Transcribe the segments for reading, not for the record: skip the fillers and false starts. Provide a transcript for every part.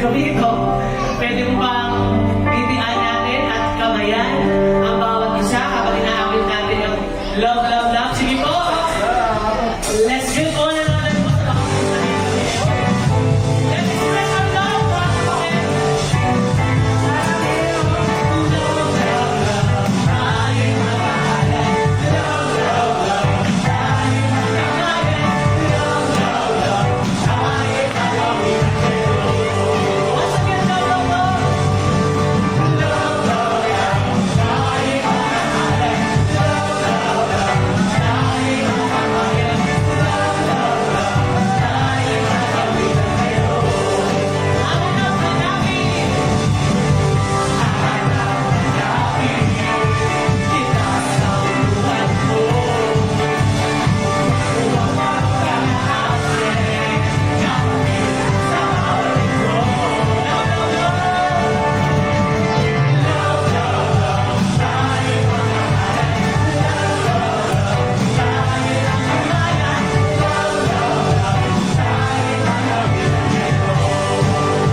gabi ito, pwede mo bang titian natin at kamayan ang bawat isa habang inaawit natin yung love, love, love? Sige po! Let's get on another one. Let's express our love, mga kapatid. Once again, love, love, love.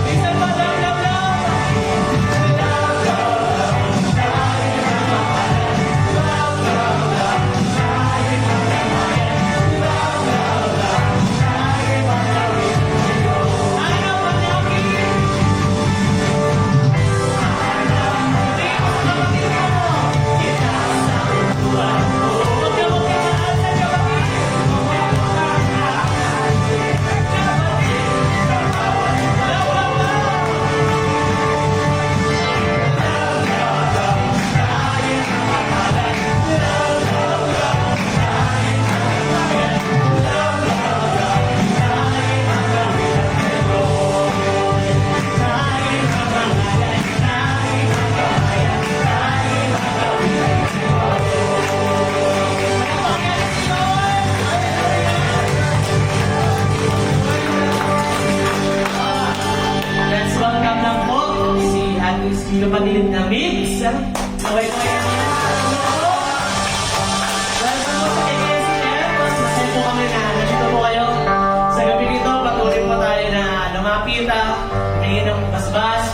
Minsan pa, love, love, love. Ano ba lagi? Let's welcome lang po si Ate Stilo Patilid na Mix. Okay po yan. Welcome po sa ASCF. Masaya po kami na nandito po kayo. Sa gabi nito, patuloy po tayo na lumapit, tingin ng basbas.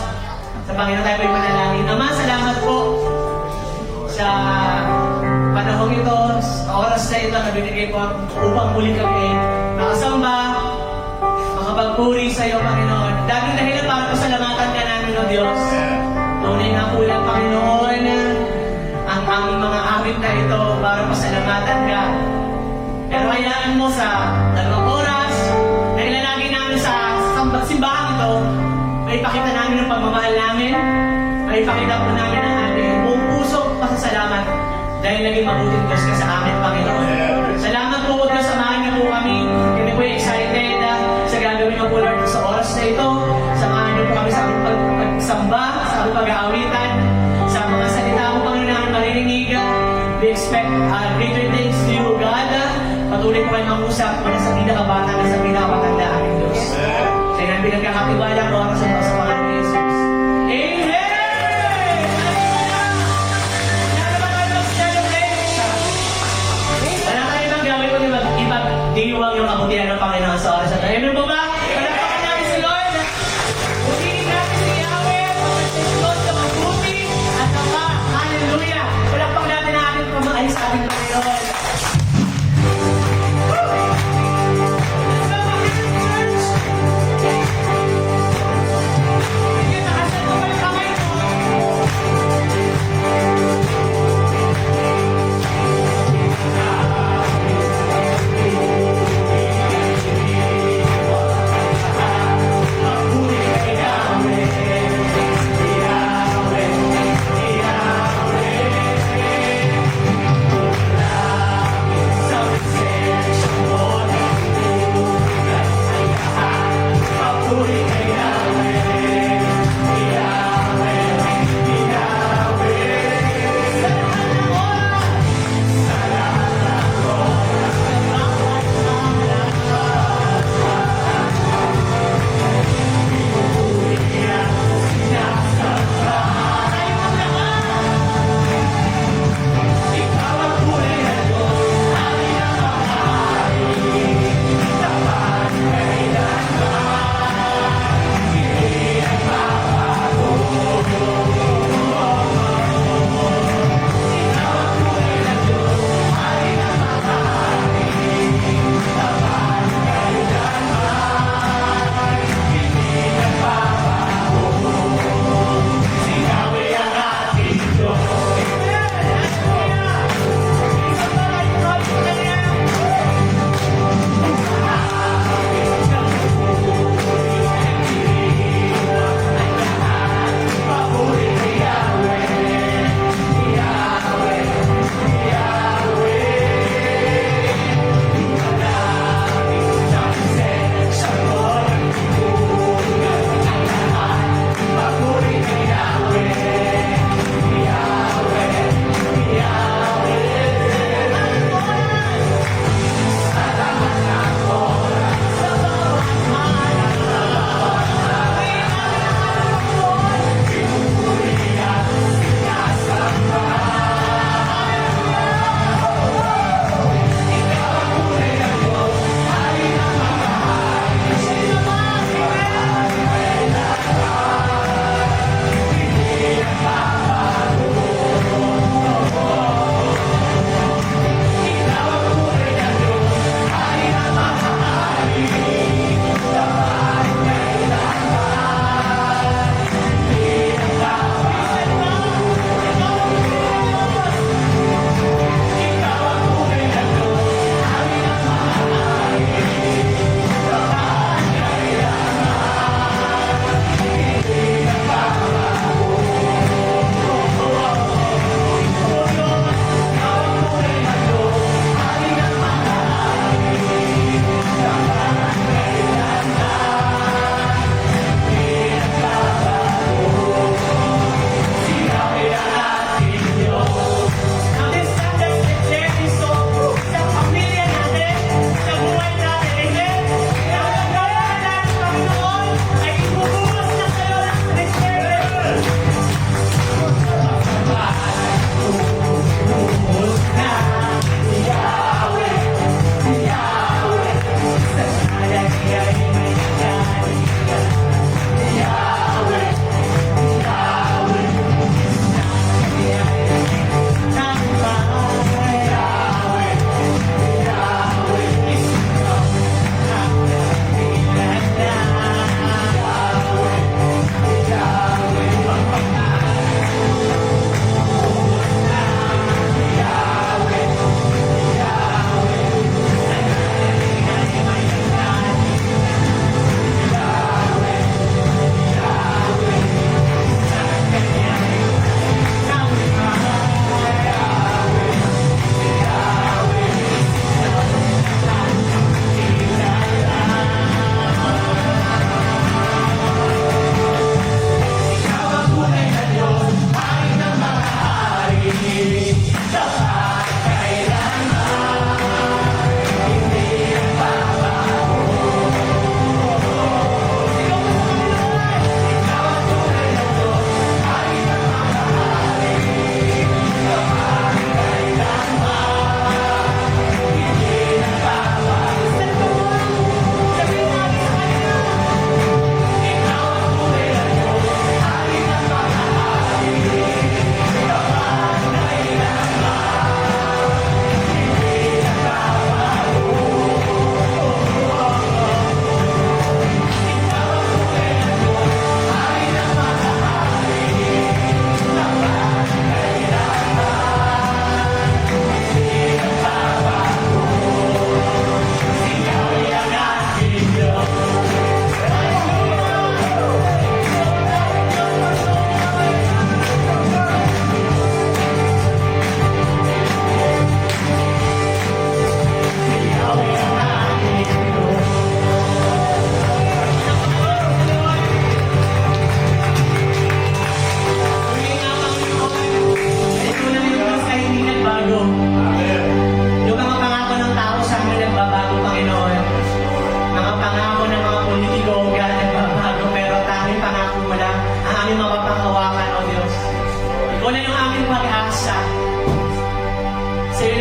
Sa Panginoon tayo po'y manalangin. Ama, salamat po sa panahong ito, sa oras na ito na binigay po upang muli kami makasamba, makapagpuri sa iyo, Panginoon. Dahil dahilan para pasalamatan ka namin, O Diyos. Tunay nga po lang, Panginoon, ang aming mga awit na ito para pasalamatan ka. Pero hayaan mo sa dalawang oras, na ilalagay namin sa simbahan ito, may ipakita namin ang pagmamahal namin, may ipakita po namin ang ating buong puso pasasalamat dahil naging mabuting Diyos ka sa amin, Panginoon. Salamat po, Diyos, samahan niyo po kami. Kami po excited sa gagawin ng po, Lord, sa oras na ito. Samahan niyo po kami sa aming pagsamba, sa aming pag-aawitan, sa mga salita mo, Panginoon, namin maririnig. We expect greater things to you, God. Patuloy po kayo mag-usap mula sa pinakabata na sa pinakapatanda aming Diyos. Sa inang pinagkakatiwala ko ang sa pangalan ni Jesus. Amen! Wala kayo bang gawin ko ipagdiwang yung kabutihan ng Panginoon sa oras na tayo. Amen po ba? Palakpakan namin si Lord. Putihin namin si Yahweh. Pagkasinlod sa mabuti at ama. Hallelujah! Palakpakan natin ang ating pamahal sa ating Panginoon.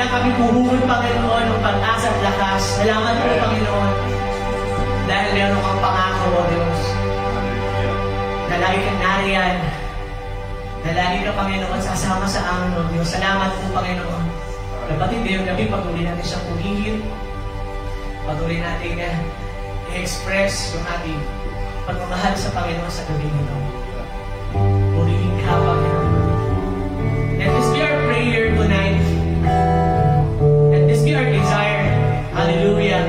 kami puhugod, Panginoon, ng pag-asa at lakas. Salamat po, Panginoon. Dahil meron kang pangako, O Diyos. Na lagi kang nariyan. Na lagi ka, Panginoon, sasama sa amin, O Diyos. Salamat po, Panginoon. Kapatid, ngayong gabi, patuloy natin siyang pumigil. Patuloy natin i-express yung ating pagmamahal sa Panginoon sa gabi nito. Purihin ka, Panginoon. Let this be our prayer tonight. Let this be our desire. Hallelujah.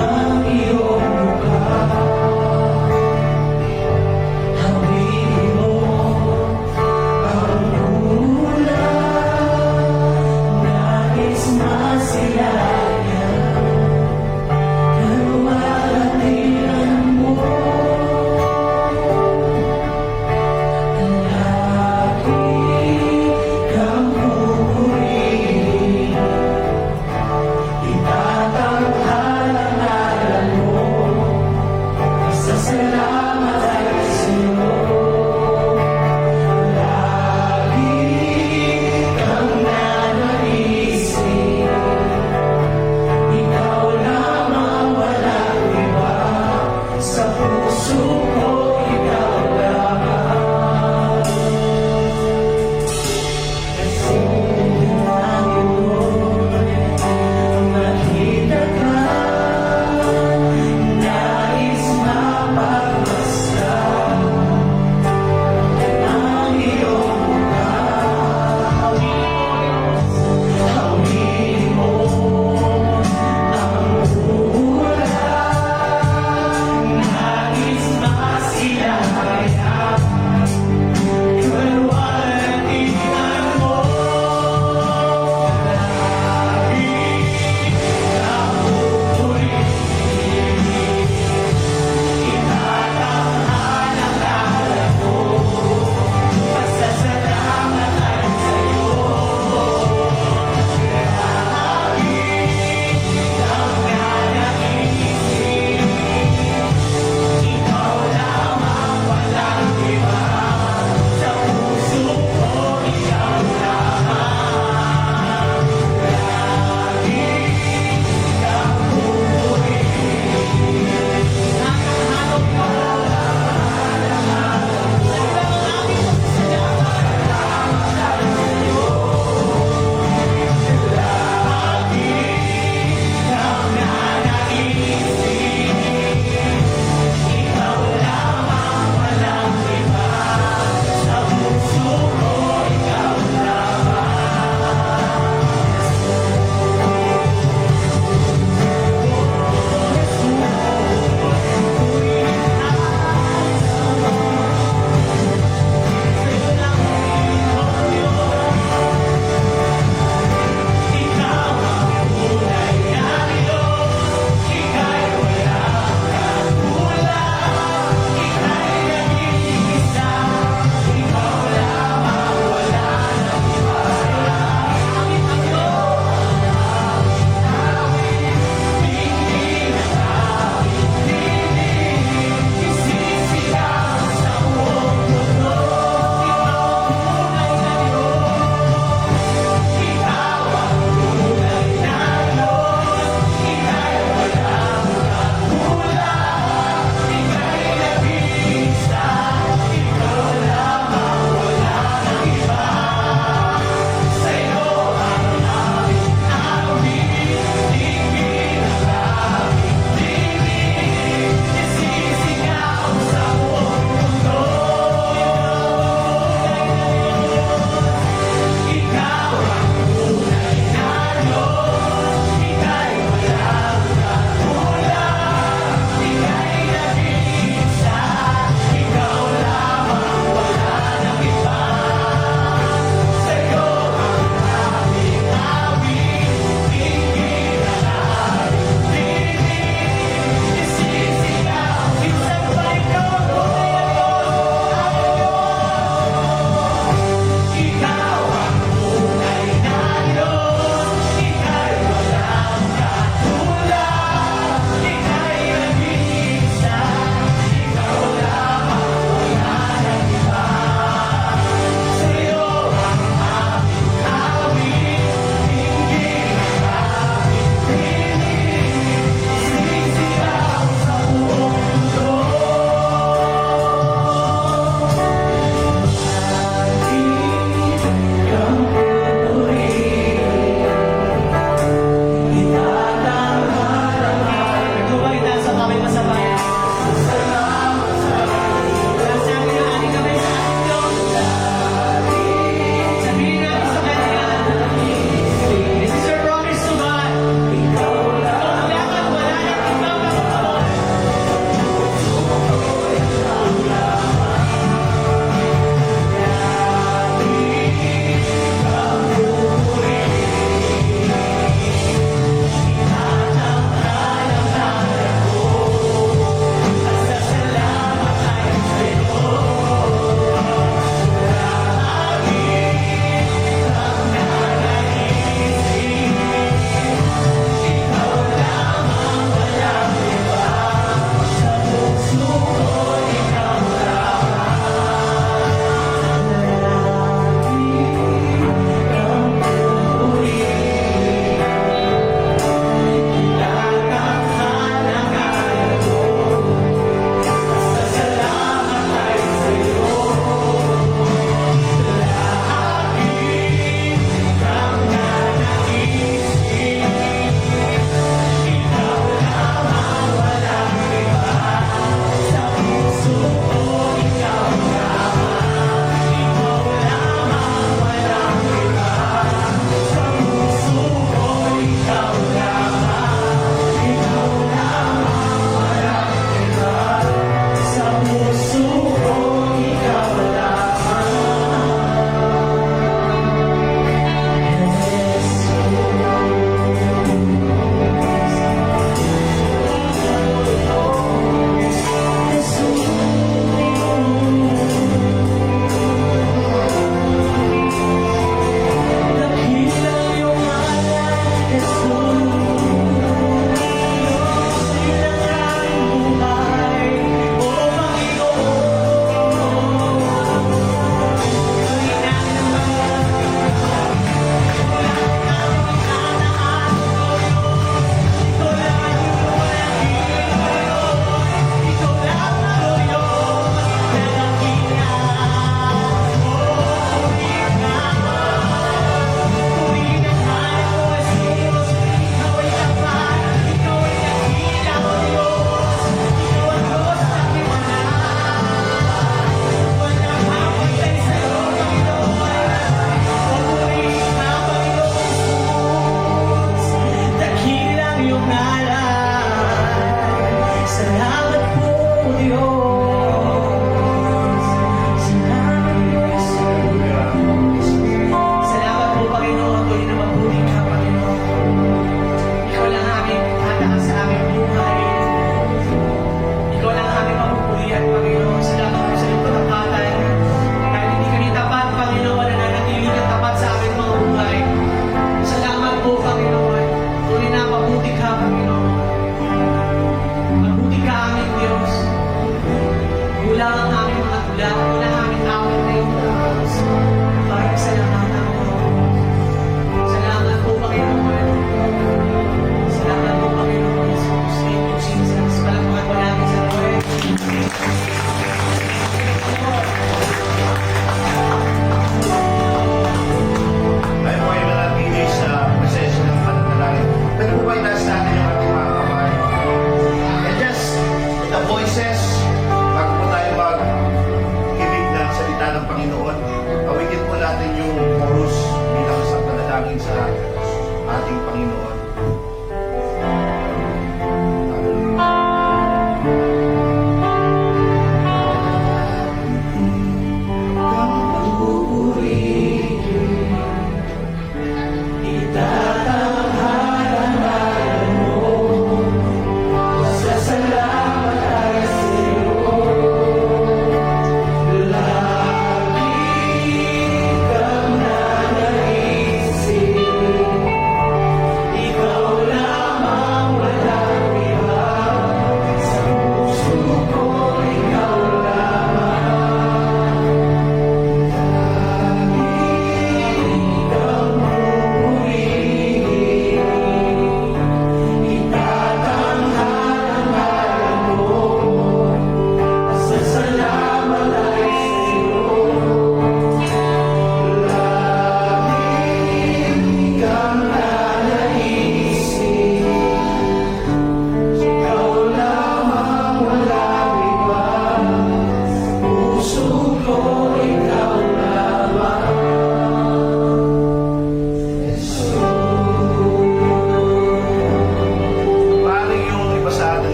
Ang iyong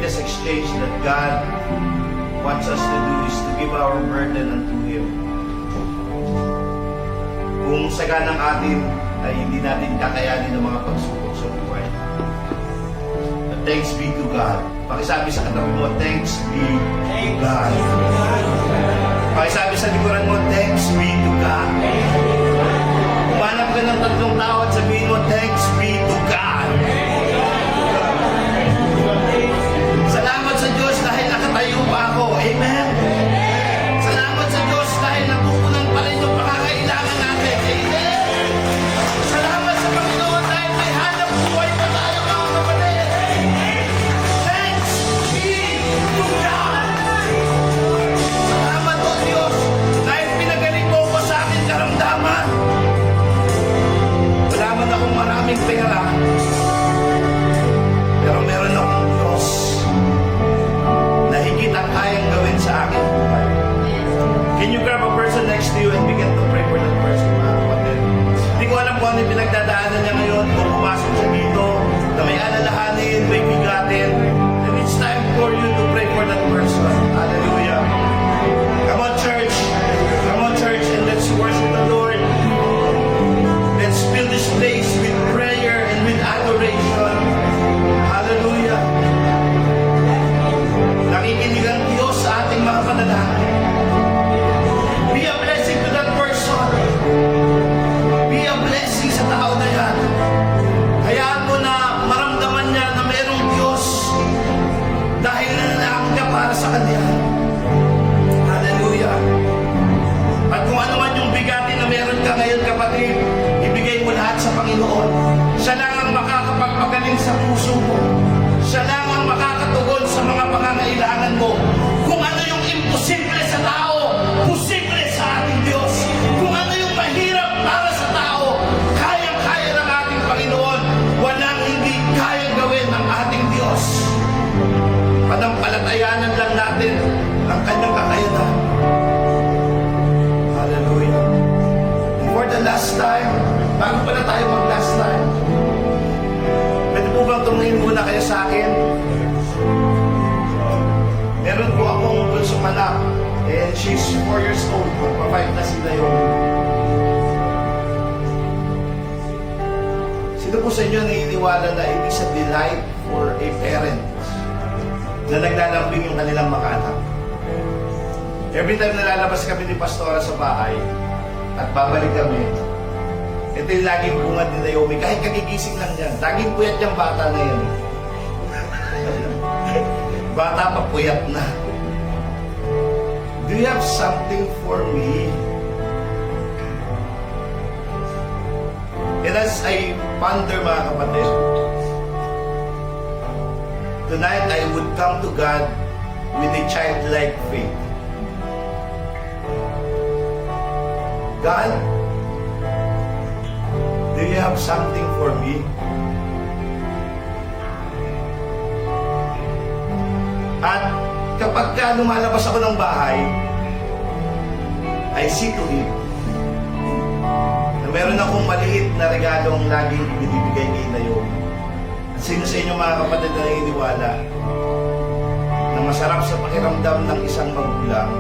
greatest exchange that God wants us to do is to give our burden unto Him. Kung saganang atin ay hindi natin kakayanin ng mga pagsubok sa buhay. But thanks be to God. Pakisabi sa katabi mo, thanks be to God. Pakisabi sa likuran mo, thanks be to God. Umanap ka ng tatlong tao at sabihin mo, thanks be to God. Salamat sa Diyos dahil nakatayo pa ako. Amen. Salamat sa Diyos dahil natutunan pa rin yung pangangailangan natin. Amen. Salamat sa Panginoon dahil may hanap buhay pa tayo mga kapatid. Thanks be to God. Salamat po Diyos dahil pinagaling mo ko sa aking karamdaman. Wala man akong maraming pera, pero meron akong Diyos na higit ang kayang gawin sa aking buhay. Can you grab a person next to you and begin to pray for that person, mga kapatid? Hindi ko alam kung ano yung pinagdadaanan niya ngayon, kung pumasok siya dito, na may alalahanin, may bigatin, and it's time for you to pray for that person. Hallelujah. Come on, church. Come on, church, and let's worship the Lord. Let's fill this place with prayer and with adoration. Hallelujah. Nakikinig ang Diyos sa ating mga panalangin. Be a blessing to that person. Be a blessing sa tao na yan. Hayaan mo na maramdaman niya na mayroong Diyos dahil nanalangin ka para sa Kanya. Hallelujah. At kung ano man yung bigati na meron ka ngayon, kapatid, ibigay mo lahat sa Panginoon. Siya lang ang makakapagpagaling sa puso mo. Siya lang ang makakatugon sa mga pangangailangan mo. Kung ano yung imposible sa tao, posible sa ating Diyos. Kung ano yung mahirap para sa tao, kayang-kaya ng ating Panginoon. Walang hindi kayang gawin ng ating Diyos. Panampalatayanan lang natin ang Kanyang kakayanan. Hallelujah. For the last time, bago pala tayo mag-last time, pwede po bang tumingin muna kayo sa akin? Meron po akong bunsong anak, and she's 4 years old. Magpa-5 na sila yun. Sino po sa inyo naniniwala na it is a delight for a parent na naglalambing yung kanilang mga anak? Every time nalalabas kami ni Pastora sa bahay at babalik kami, ito yung laging bungad ni Naomi. Kahit kagigising lang yan, laging puyat yung bata na yan. Bata pa puyat na. Do you have something for me? And as I ponder, mga kapatid, tonight I would come to God with a childlike faith. God, do you have something for me? At kapag ka lumalabas ako ng bahay, I see to it na meron akong maliit na regalong laging binibigay kay Naomi. At sino sa inyo mga kapatid na naniniwala na masarap sa pakiramdam ng isang magulang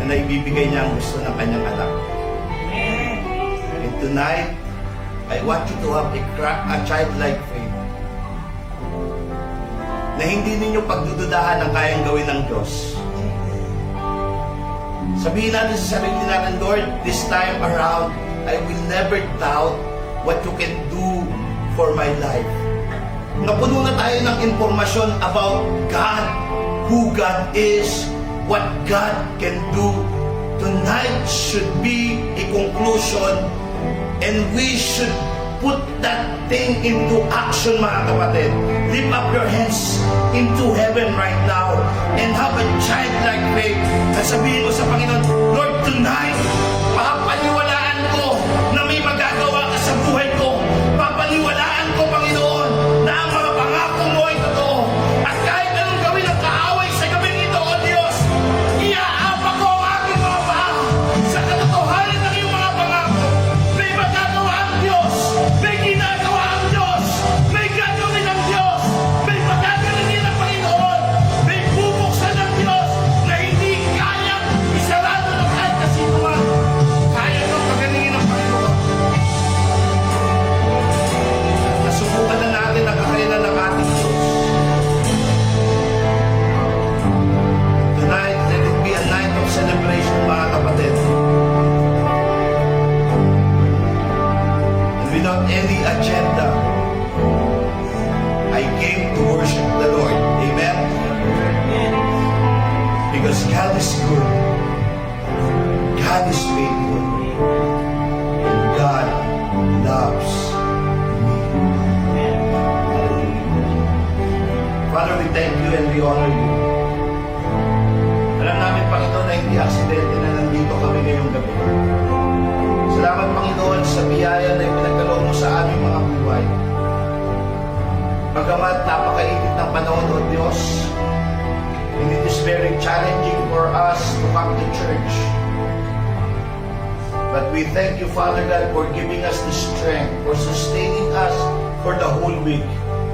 na naibibigay niya ang gusto ng kanyang anak. And tonight, I want you to have a childlike faith na hindi ninyo pagdududahan ang kayang gawin ng Diyos. Sabihin natin sa sarili natin, Lord, this time around, I will never doubt what you can do for my life. Napuno na tayo ng informasyon about God, who God is, what God can do. Tonight should be a conclusion, and we should put that thing into action, mga kapatid. Lift up your hands into heaven right now and have a childlike faith. At sabihin mo sa Panginoon, Lord, tonight, papaniwalaan ko na may magagawa ka sa buhay ko. Papaniwalaan ko, Panginoon, na ang mga pangako mo ay totoo. At kahit anong gawin ang kaaway sa gabing ito, O Diyos, iaapa ko ang aking mga paa sa katotohanan ng iyong mga pangako. May magagawa ang Diyos. May ginagawa ang Diyos. May gagawin ang Diyos. May magagawa good. God is faithful. And God loves me. Father, we thank you and we honor you. Alam namin, Panginoon, na hindi aksidente na nandito kami ngayong gabi. Salamat, Panginoon, sa biyaya na ipinagkaloob mo sa aming mga buhay. Bagamat napakainit ng panahon, O Diyos, and it is very challenging for us to come to church. But we thank you, Father God, for giving us the strength, for sustaining us for the whole week.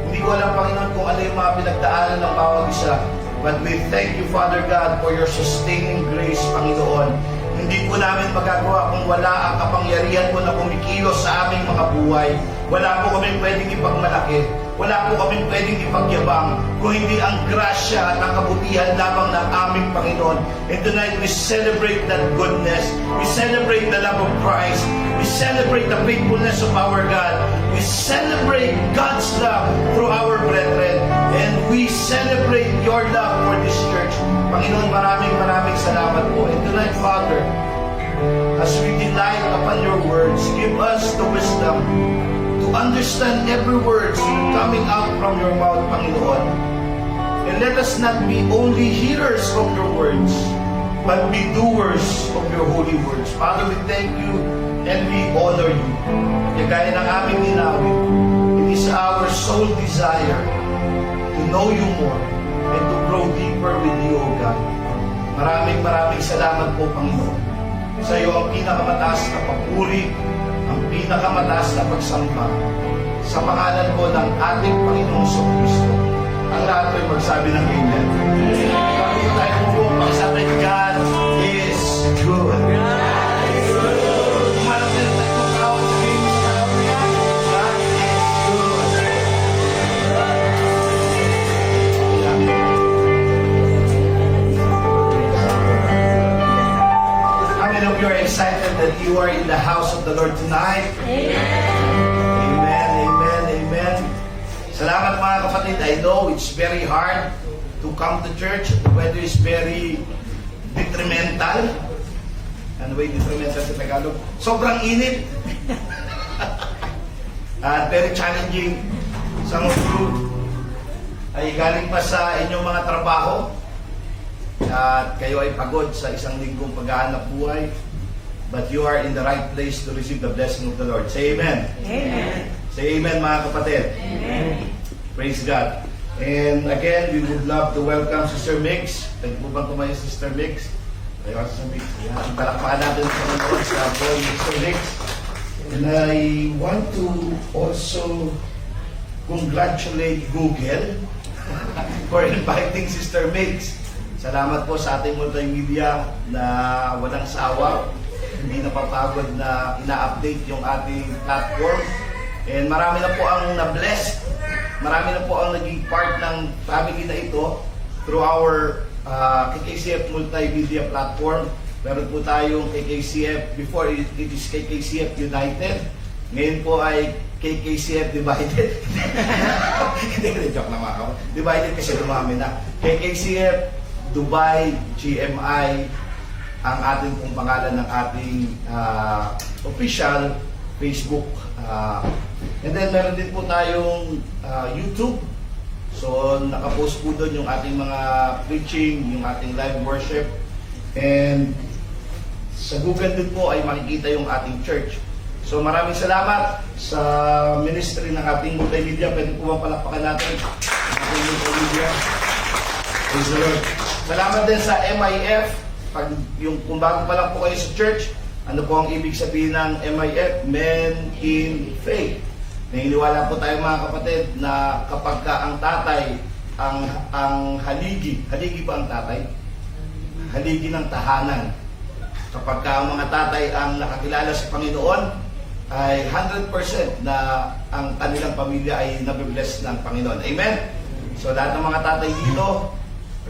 Hindi ko alam, Panginoon, kung ano yung mga pinagdaanan ng bawat isa. But we thank you, Father God, for your sustaining grace, Panginoon. Hindi po namin magagawa kung wala ang kapangyarihan mo na kumikilos sa aming mga buhay. Wala po kami pwedeng ipagmalaki. Wala po kami pwedeng ipagyabang kung hindi ang grasya at ang kabutihan lamang ng aming Panginoon. And tonight we celebrate that goodness. We celebrate the love of Christ. We celebrate the faithfulness of our God. We celebrate God's love through our brethren. And we celebrate your love for this church. Panginoon, maraming salamat po. And tonight, Father, as we delight upon your words, give us the wisdom to understand every word coming out from your mouth, Panginoon. And let us not be only hearers of your words, but be doers of your holy words. Father, we thank you and we honor you. Kaya ng aming ninawin, it is our sole desire to know you more and to grow deeper with you, O God. Maraming salamat po, Panginoon. Sa iyo ang pinakamataas na papuri, ang pinakamataas na pagsamba. Sa pangalan po ng ating Panginoong Kristo. Ang lahat po'y magsabi ng Amen. Bago tayo po magsabi, God is good. God is good. Kumarap na tayo kung tawag sa Biblia sa Kaya. God is good. How many of you are excited that you are in the house of the Lord tonight? Amen. Salamat mga kapatid. I know it's very hard to come to church. The weather is very detrimental. Ano ba yung detrimental sa Tagalog? Sobrang init. At very challenging. Some of you ay galing pa sa inyong mga trabaho. At kayo ay pagod sa isang linggong paghahanap buhay. But you are in the right place to receive the blessing of the Lord. Say amen. Amen. Say amen mga kapatid. Amen. Praise God. And again, we would love to welcome Sister Mix. Pwede po bang kumain Sister Mix? Ayaw Sister Mix. Yan. Palakpakan natin sa mga sa boy Sister Mix. And I want to also congratulate Google for inviting Sister Mix. Salamat po sa ating multimedia na walang sawa. Hindi napapagod na ina-update yung ating platform. And marami na po ang na-blessed. Marami na po ang naging part ng family na ito through our KKCF multimedia platform. Meron po tayong KKCF, before it is KKCF United. Ngayon po ay KKCF Divided. Hindi, joke na mga kapatid. Divided kasi dumami na. KKCF Dubai GMI ang ating pong pangalan ng ating official Facebook. And then meron din po tayong YouTube. So nakapost po doon yung ating mga preaching, yung ating live worship. And sa Google din po ay makikita yung ating church. So maraming salamat sa ministry ng ating multimedia. Pwede po mapalakpakan natin ang ating multimedia. Praise the Lord. Salamat din sa MIF. Kung bago pa lang po kayo sa church, ano po ang ibig sabihin ng MIF? Men in Faith. Naniniwala po tayo mga kapatid na kapag ka ang tatay, ang haligi pa ang tatay, haligi ng tahanan. Kapag ka ang mga tatay ang nakakilala sa Panginoon, ay 100% na ang kanilang pamilya ay nabibless ng Panginoon. Amen? So lahat ng mga tatay dito,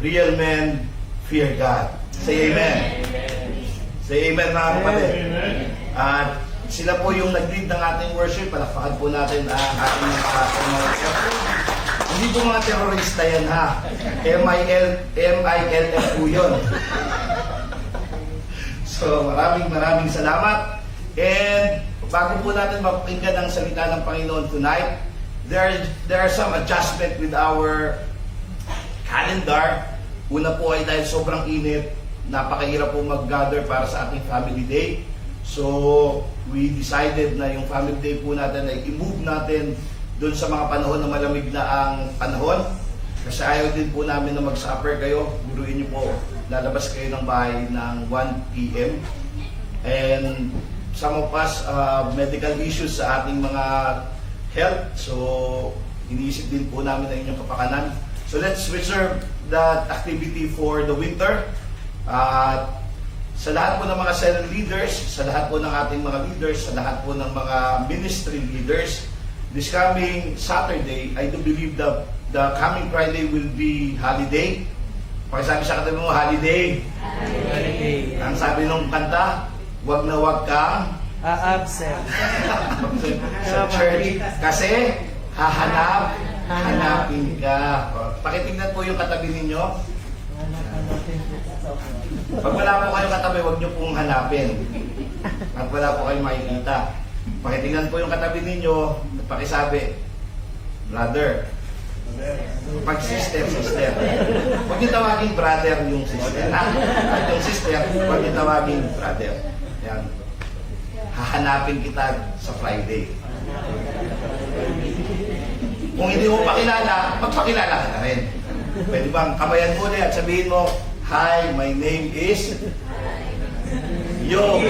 real men fear God. Say amen. Say amen mga kapatid. At sila po yung nag-lead ng ating worship. Palakpakan po natin ang ating mga hindi po mga terorista yan ha. MILF po yun. So maraming salamat. And bago po natin mapakinggan ang salita ng Panginoon tonight, there are some adjustment with our calendar. Una po ay dahil sobrang init, napakahirap po mag-gather para sa ating family day. So we decided na yung family day po natin ay i-move natin doon sa mga panahon na malamig na ang panahon. Kasi ayaw din po namin na mag-supper kayo. Biruin niyo po, lalabas kayo ng bahay ng 1 p.m. And some of us medical issues sa ating mga health. So iniisip din po namin ang inyong kapakanan. So let's reserve that activity for the winter. Sa lahat po ng mga cell leaders, sa lahat po ng ating mga leaders, sa lahat po ng mga ministry leaders, this coming Saturday, I do believe that the coming Friday will be holiday. Pakisabi sa katabi mo, holiday. Holiday. Ang sabi nung kanta, wag na wag kang Absent. sa church. Kasi hanapin ka. Pakitignan po yung katabi ninyo. Pag wala po kayong katabi, wag nyo pong hanapin. At wala po kayong makikita. Pakitignan po yung katabi ninyo at pakisabi, brother. Pag sister. Huwag niyo tawaging brother yung sister. At yung sister, huwag niyo tawaging brother. Yan. Hahanapin kita sa Friday. Kung hindi mo pakilala, magpakilala ka na rin. Pwede bang kamayan mo at sabihin mo, hi, my name is Yo.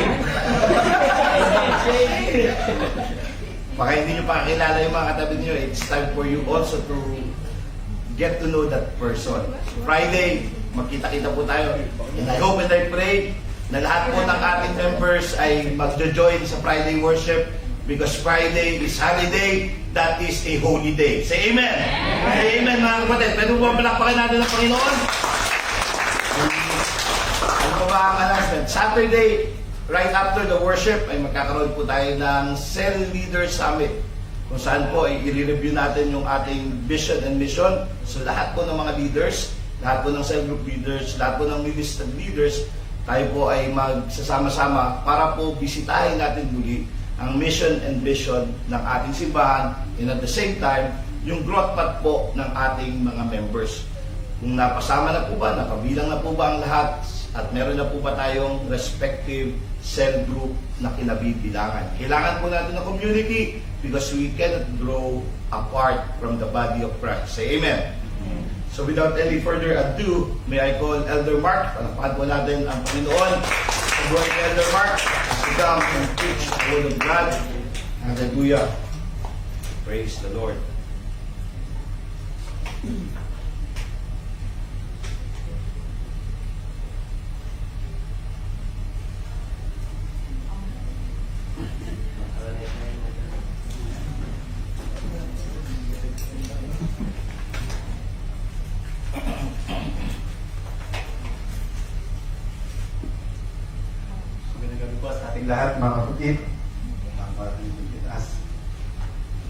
Baka hindi nyo pakilala yung mga katabi nyo, it's time for you also to get to know that person. So Friday, magkita-kita po tayo. And I hope and I pray na lahat po ng ating members ay magjo-join sa Friday worship because Friday is holiday, that is a holy day. Say amen! Say amen mga kapatid. Pwede mo ba palakpakin natin ang Panginoon? Ano ba ang announcement? Saturday, right after the worship, ay magkakaroon po tayo ng Cell Leader Summit kung saan po ay i-review natin yung ating vision and mission. So lahat po ng mga leaders, lahat po ng cell group leaders, lahat po ng ministry leaders, tayo po ay magsasama-sama para po bisitahin natin muli ang mission and vision ng ating simbahan and at the same time, yung growth path po ng ating mga members. Kung napasama na po ba, napabilang na po ba ang lahat, at meron na po ba tayong respective cell group na kinabibilangan. Kailangan po natin ng community because we cannot grow apart from the body of Christ. Say amen. So without any further ado, may I call Elder Mark. Palakpakan po natin ang Panginoon. Going Elder Mark to come and preach the word of God. Hallelujah. Praise the Lord. Lahat mga kapatid, mga pagkititas.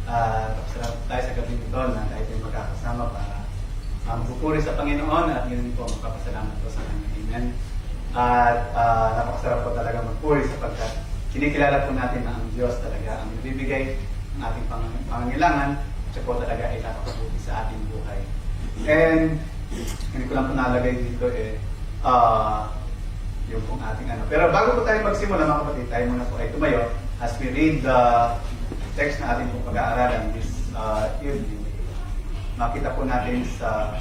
Tapos tayo sa gabi nito na tayo ay magkakasama para magpupuri sa Panginoon at yun po magpapasalamat po sa Kanya. Amen. At napakasarap po talaga magpuri sapagkat kinikilala po natin na ang Diyos talaga ang bibigay ng ating pangangailangan at siya po talaga ay napakabuti sa ating buhay. And hindi ko lang po nalagay dito yung pong ating ano. Pero bago po tayo magsimula mga kapatid, tayo muna po ay tumayo as we read the text na ating pong pag-aaralan this evening. Makita po natin sa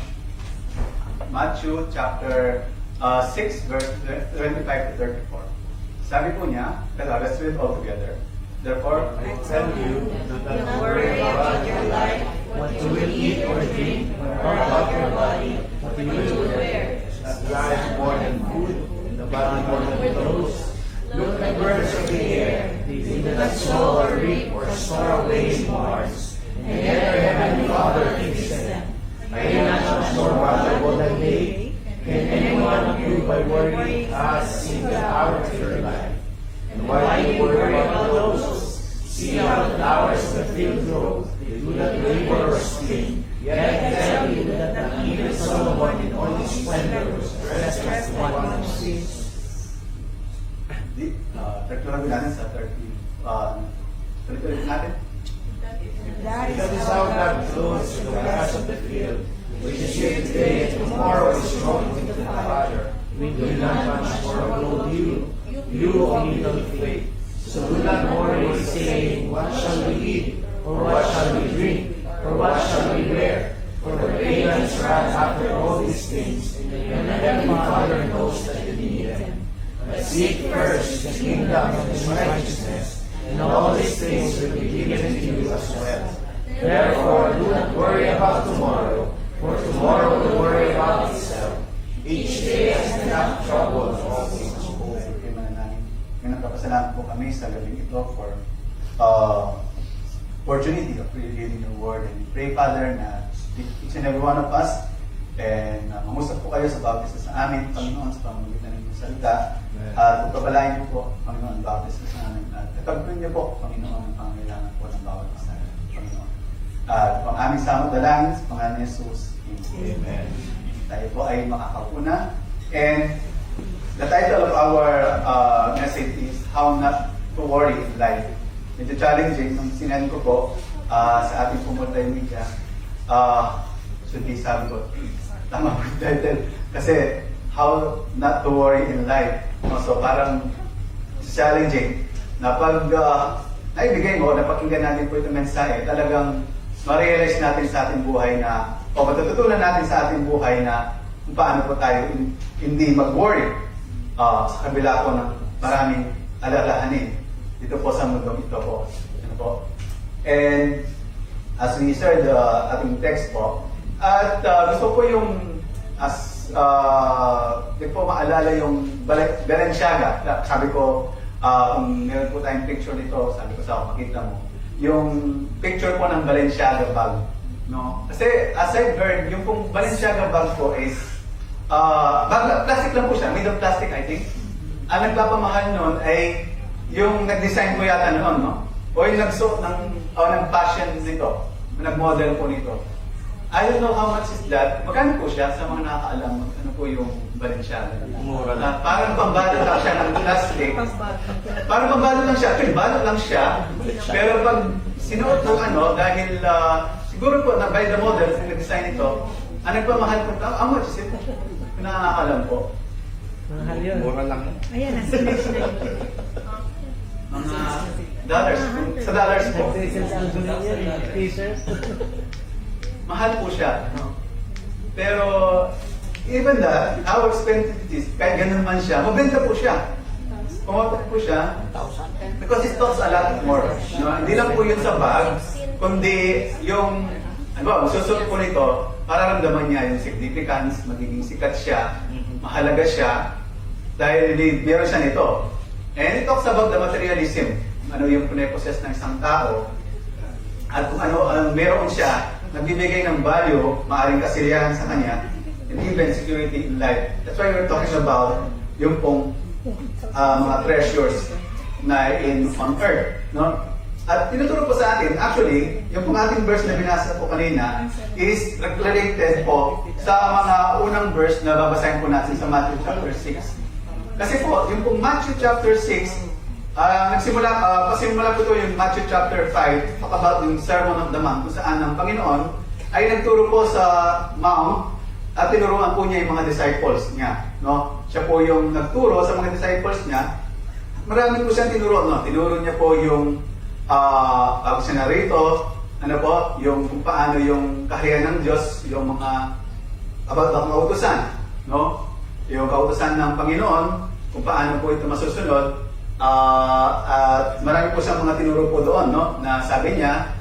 Matthew chapter 6 verse 25 to 34. Sabi po niya, let's read all together. Therefore, I tell you, do not worry about your life, what you will eat or drink, or about your body, what you will wear. life more than food, the body more than clothes. Look at the birds of the air. They do not sow or reap or store away in barns, and yet your heavenly Father feeds them. Are you not much more valuable than they? Can any one of you, by worrying, add single hour to your life? And why do you worry about those? See how the flowers of the field grow. They do not labor or spin. Yet I tell you that not even Solomon in all his splendor was dressed as one of these. tutuloy natin sa 30. Tuloy natin. Because his outline flows to the grass of the field, which is here today and tomorrow is thrown into the fire. We do not much more uphold you, you of little faith. So do not worry, saying, what shall we eat, or what shall we drink, or what shall we wear? For the pagans run after all these things, and the Heavenly Father knows that you need them. But seek first the kingdom and his righteousness, and all these things will be given to you as well. Therefore, do not worry about tomorrow, for tomorrow will worry about itself. Each day has enough trouble of all its own. Nagpapasalamat po kami sa gabing ito for opportunity of reading your word. And pray, Father, na speak each and every one of us. And mangusap po kayo sa baptism sa amin, Panginoon, sa pamamagitan ng inyong salita. At pagpapalain niyo po, Panginoon, baptism sa amin. At katagpuin niyo po, Panginoon, ang pangangailangan po ng bawat isa, Panginoon. At ang aming samot dalangin sa pangalan ni Jesus. Amen. Tayo po ay makakauna. And the title of our message is How Not to Worry in Life. Medyo challenging nung sinend ko po sa ating multimedia. Should be sabi ko, tama po yung title. Kasi How Not to Worry in Life. So parang challenging na pag naibigay mo, napakinggan natin po itong mensahe, talagang ma-realize natin sa ating buhay na, o matututunan natin sa ating buhay na kung paano po tayo hindi mag-worry sa kabila po ng maraming alalahanin dito po sa mundong ito po. Ano po. And as we start the ating text po, at gusto ko yung di po maalala yung Balenciaga. Sabi ko, kung meron po tayong picture nito, sabi ko sa makita mo, yung picture po ng Balenciaga bag. No? Kasi as I've heard, yung pong Balenciaga bag po is plastic lang po siya, made of plastic I think. Ang nagpapamahal noon ay yung nag-design po yata noon, no? O yung nagsuot ng fashion nito, nag-model po nito. I don't know how much is that. Magkano po siya sa mga nakakaalam? Ano po yung Balenciaga? Mura lang. Parang pambalot lang siya ng plastic. Parang pambalot lang siya. Actually, balot lang siya. Pero pag sinuot ng dahil siguro po na by the model, yung nag-design ito, ang nagpamahal po, how much is it? Nakakaalam po. Mahal yun. Mura lang. Ayan, nasa-search na yun. Mga dollars. Sa dollars po. Nag-sales album yun, t-shirts. Mahal po siya. No? Pero, even that, how expensive it is, kahit ganun man siya, mabenta po siya. Pumatak po siya. Because it costs a lot more. No? Hindi lang po yun sa bag, kundi yung, susunod po nito, mararamdaman niya yung significance, magiging sikat siya, mahalaga siya, dahil meron siya nito. And it talks about the materialism. Ano yung pune-possess ng isang tao, at kung ano ang meron siya, nagbibigay ng value, maaaring kasiriyahan sa kanya, and even security in life. That's why we're talking about yung pong mga treasures na on earth. No? At tinuturo po sa atin, actually, yung pong ating verse na binasa po kanina is related po sa mga unang verse na babasahin po natin sa Matthew chapter 6. Kasi po, yung pong Matthew chapter 6, pasimula po ito yung Matthew chapter 5, talk about yung Sermon of the Mount, kung saan ang Panginoon ay nagturo po sa Mount at tinuruan po niya yung mga disciples niya. No? Siya po yung nagturo sa mga disciples niya. Marami po siyang tinuro. No? Tinuro niya po yung pag siya narito, yung kung paano yung kaharian ng Diyos, yung mga about ang kautusan. No? Yung kautusan ng Panginoon, kung paano po ito masusunod. At marami po siyang mga tinuro po doon, no? Na sabi niya,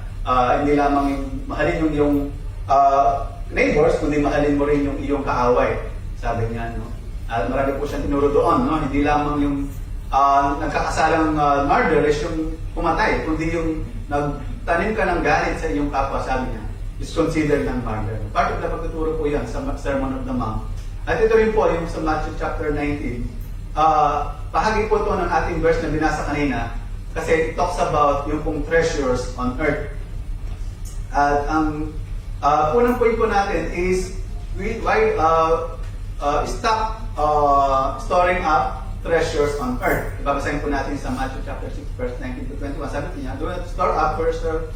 hindi lamang mahalin yung neighbors, kundi mahalin mo rin yung iyong kaaway. Sabi niya, no? At marami po siyang tinuro doon, no? Hindi lamang yung nagkakasalang murder is yung pumatay, kundi yung nagtanim ka ng galit sa iyong kapwa, sabi niya, is considered ng murder. Part of the pagtuturo po yan sa Sermon of the Mount. At ito rin po yung sa Matthew chapter 19, bahagi po ito ng ating verse na binasa kanina kasi it talks about yung pong treasures on earth. At ang unang point po natin is why stop storing up treasures on earth. Babasahin po natin sa Matthew chapter 6, verse 19 to 21. Sabi po niya, do not store up for yourself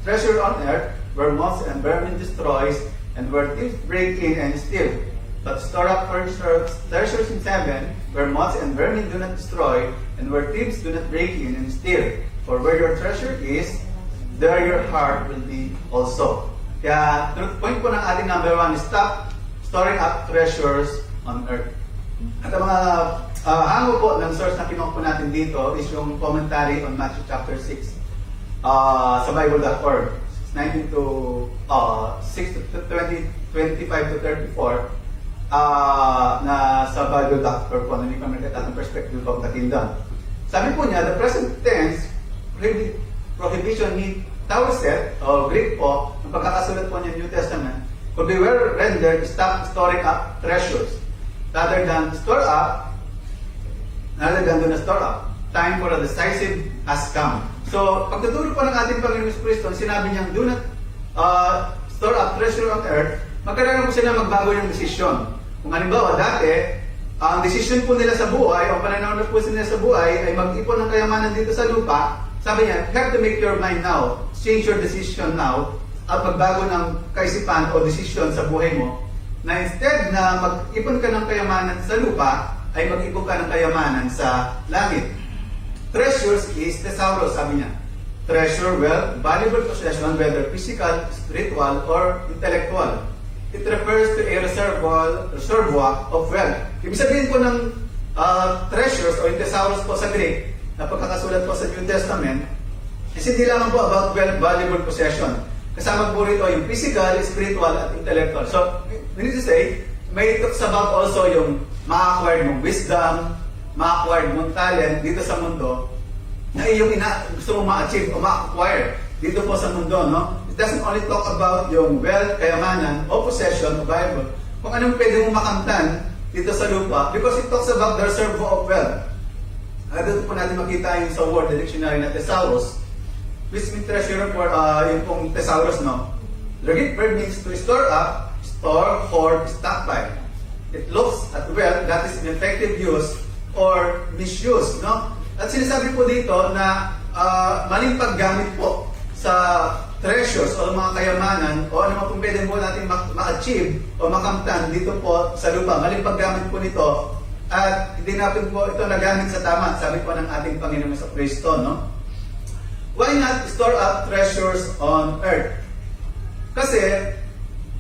treasure on earth, where moths and vermin destroys, and where thieves break in and steal. But store up for yourselves treasures in heaven, where moths and vermin do not destroy, and where thieves do not break in and steal. For where your treasure is, there your heart will be also. Kaya, point po ng ating number 1 is stop storing up treasures on earth. At ang mga hango po ng source na kinuha po natin dito is yung commentary on Matthew chapter 6 sa Bible.org, 19 to 6 to 20, 25 to 34 na sa Bible.org po na may pamilikat ng perspective of the kingdom. Sabi po niya, the present tense prohibition ni Tauset o Greek po, ang pagkakasulat po niya New Testament, could be well rendered stop storing up treasures rather than store up, rather than do not store up. Time for a decisive has come. So, pagtuturo po ng ating Panginoon Kristo, sinabi niya, do not store up treasure on earth, magkailangan po sila magbago ng desisyon. Kung halimbawa, dati, ang desisyon po nila sa buhay, o pananaw na po nila sa buhay, ay mag-ipon ng kayamanan dito sa lupa. Sabi niya, you have to make your mind now, change your decision now, at magbago ng kaisipan o desisyon sa buhay mo, na instead na mag-ipon ka ng kayamanan sa lupa, ay mag-ipon ka ng kayamanan sa langit. Treasures is thesaurus, sabi niya. Treasure, wealth, valuable possession, whether physical, spiritual, or intellectual. It refers to a reservoir of wealth. Ibig sabihin po ng treasures o thesaurus po sa Greek, na pagkakasulat po sa New Testament, is hindi lamang po about wealth, valuable possession. Kasama po rito yung physical, spiritual, at intellectual. So, we need to say, may talks about also yung ma-acquired mong wisdom, ma-acquired mong talent dito sa mundo, na yung gusto mong ma-achieve o ma-acquire dito po sa mundo, no? It doesn't only talk about yung wealth, kayamanan, o possession, o Bible, kung anong pwede mong makamtan dito sa lupa, because it talks about the reservoir of wealth. Dito po natin makita yung sa word, the dictionary na thesaurus, which means treasure for yung pong thesaurus, no? The Greek verb means to store up, store, hoard, stockpile. It looks at wealth that is in effective use or misuse, no? At sinasabi po dito na maling paggamit po sa treasures o mga kayamanan o ano pong pwede po natin ma-achieve o makamtan dito po sa lupa. Maling paggamit po nito at hindi natin po ito nagamit sa tama, sabi po ng ating Panginoon sa Kristo, no? Why not store up treasures on earth? Kasi,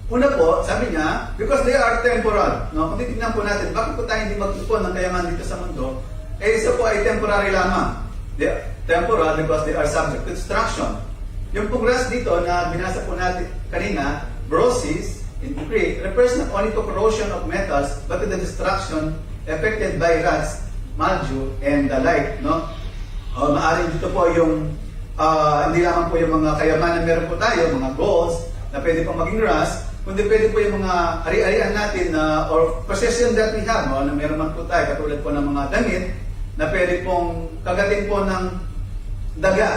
una po, sabi niya, because they are temporal. No? Kung titignan po natin, bakit po tayo hindi mag-ipon ng kayamanan dito sa mundo? Eh, isa po ay temporary lamang. They are temporal because they are subject to destruction. Yung pong rust dito na binasa po natin kanina, brosis, in Greek, refers not only to corrosion of metals, but to the destruction affected by rust, mildew, and the like. No? Maaring dito po yung hindi lamang po yung mga kayamanan meron po tayo, mga golds na pwede pong maging rust, kundi pwede po yung mga ari-arian natin or possession that we have, no, na meron man po tayo, katulad po ng mga damit na pwede pong kagatin po ng daga.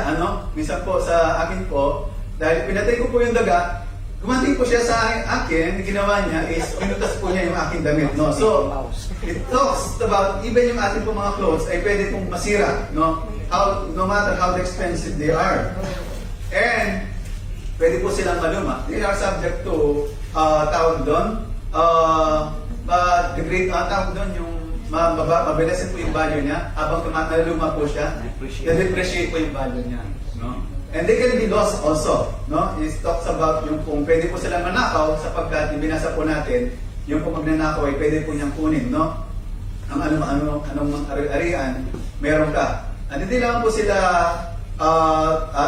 Minsan po sa akin po, dahil pinatay ko po yung daga, gumanting po siya sa akin, ginawa niya is pinutas po niya yung aking damit. No? So, it talks about even yung ating po mga clothes ay pwede pong masira. No matter how expensive they are. And, pwede po silang maluma. They are subject to, tawag doon, tawag doon yung mabilisin po yung value niya. Habang naluma po siya, depreciate po yung value niya. No? And they can be lost also. No? It talks about yung kung pwede po silang manakaw sapagkat binasa po natin, yung kung magnanakaw ay pwede po niyang kunin. No? Ang anong ari-arian, meron ka. At hindi lang po sila,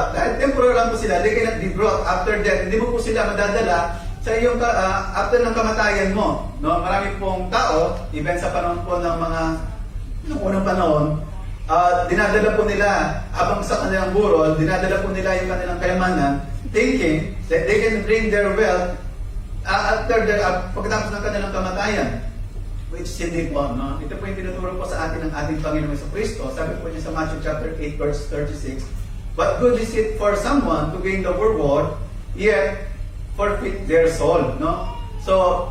dahil temporal lang po sila, they cannot be brought after death. Hindi mo po sila madadala sa iyong, after ng kamatayan mo. No? Marami pong tao, even sa panahon po ng mga, noong unang panahon, dinadala po nila, habang sa kanilang burol, dinadala po nila yung kanilang kayamanan, thinking that they can bring their wealth after pagkatapos ng kanilang kamatayan. Which is hindi po, no? Ito po yung tinuturo po sa atin ng ating Panginoon sa Kristo. Sabi po niya sa Matthew chapter 8, verse 36, what good is it for someone to gain the whole world, yet forfeit their soul, no? So,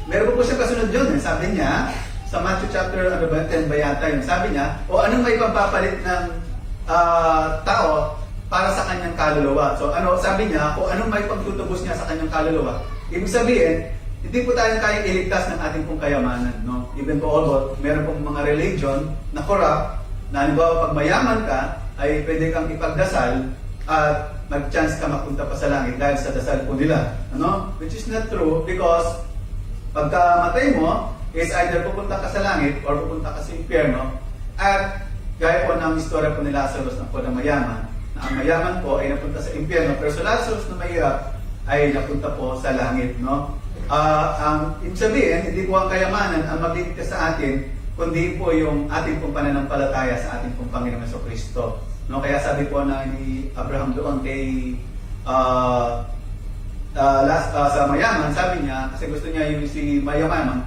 meron po siya kasunod yun. Sabi niya, sa Matthew chapter 10 ba yata yun, sabi niya, o anong may pagpapalit ng tao para sa kanyang kaluluwa. So sabi niya, kung anong may pagtutubos niya sa kanyang kaluluwa. Ibig sabihin, hindi po tayo kayang iligtas ng ating pong kayamanan. No? Even po although meron pong mga religion na corrupt, na halimbawa pag mayaman ka, ay pwede kang ipagdasal at mag-chance ka mapunta pa sa langit dahil sa dasal po nila. Which is not true because pagka matay mo, is either pupunta ka sa langit or pupunta ka sa impyerno. At gaya po ng istorya po ni Lazarus na po na mayaman, na ang mayaman po ay napunta sa impyerno, pero sa Lazarus na mahirap ay napunta po sa langit. Ang ibig sabihin, hindi po ang kayamanan ang magligtas sa atin, kundi po yung ating pong pananampalataya sa ating pong Panginoon Jesucristo. Kaya sabi po na ni Abraham doon kay sa mayaman, sabi niya, kasi gusto niya yung si mayaman,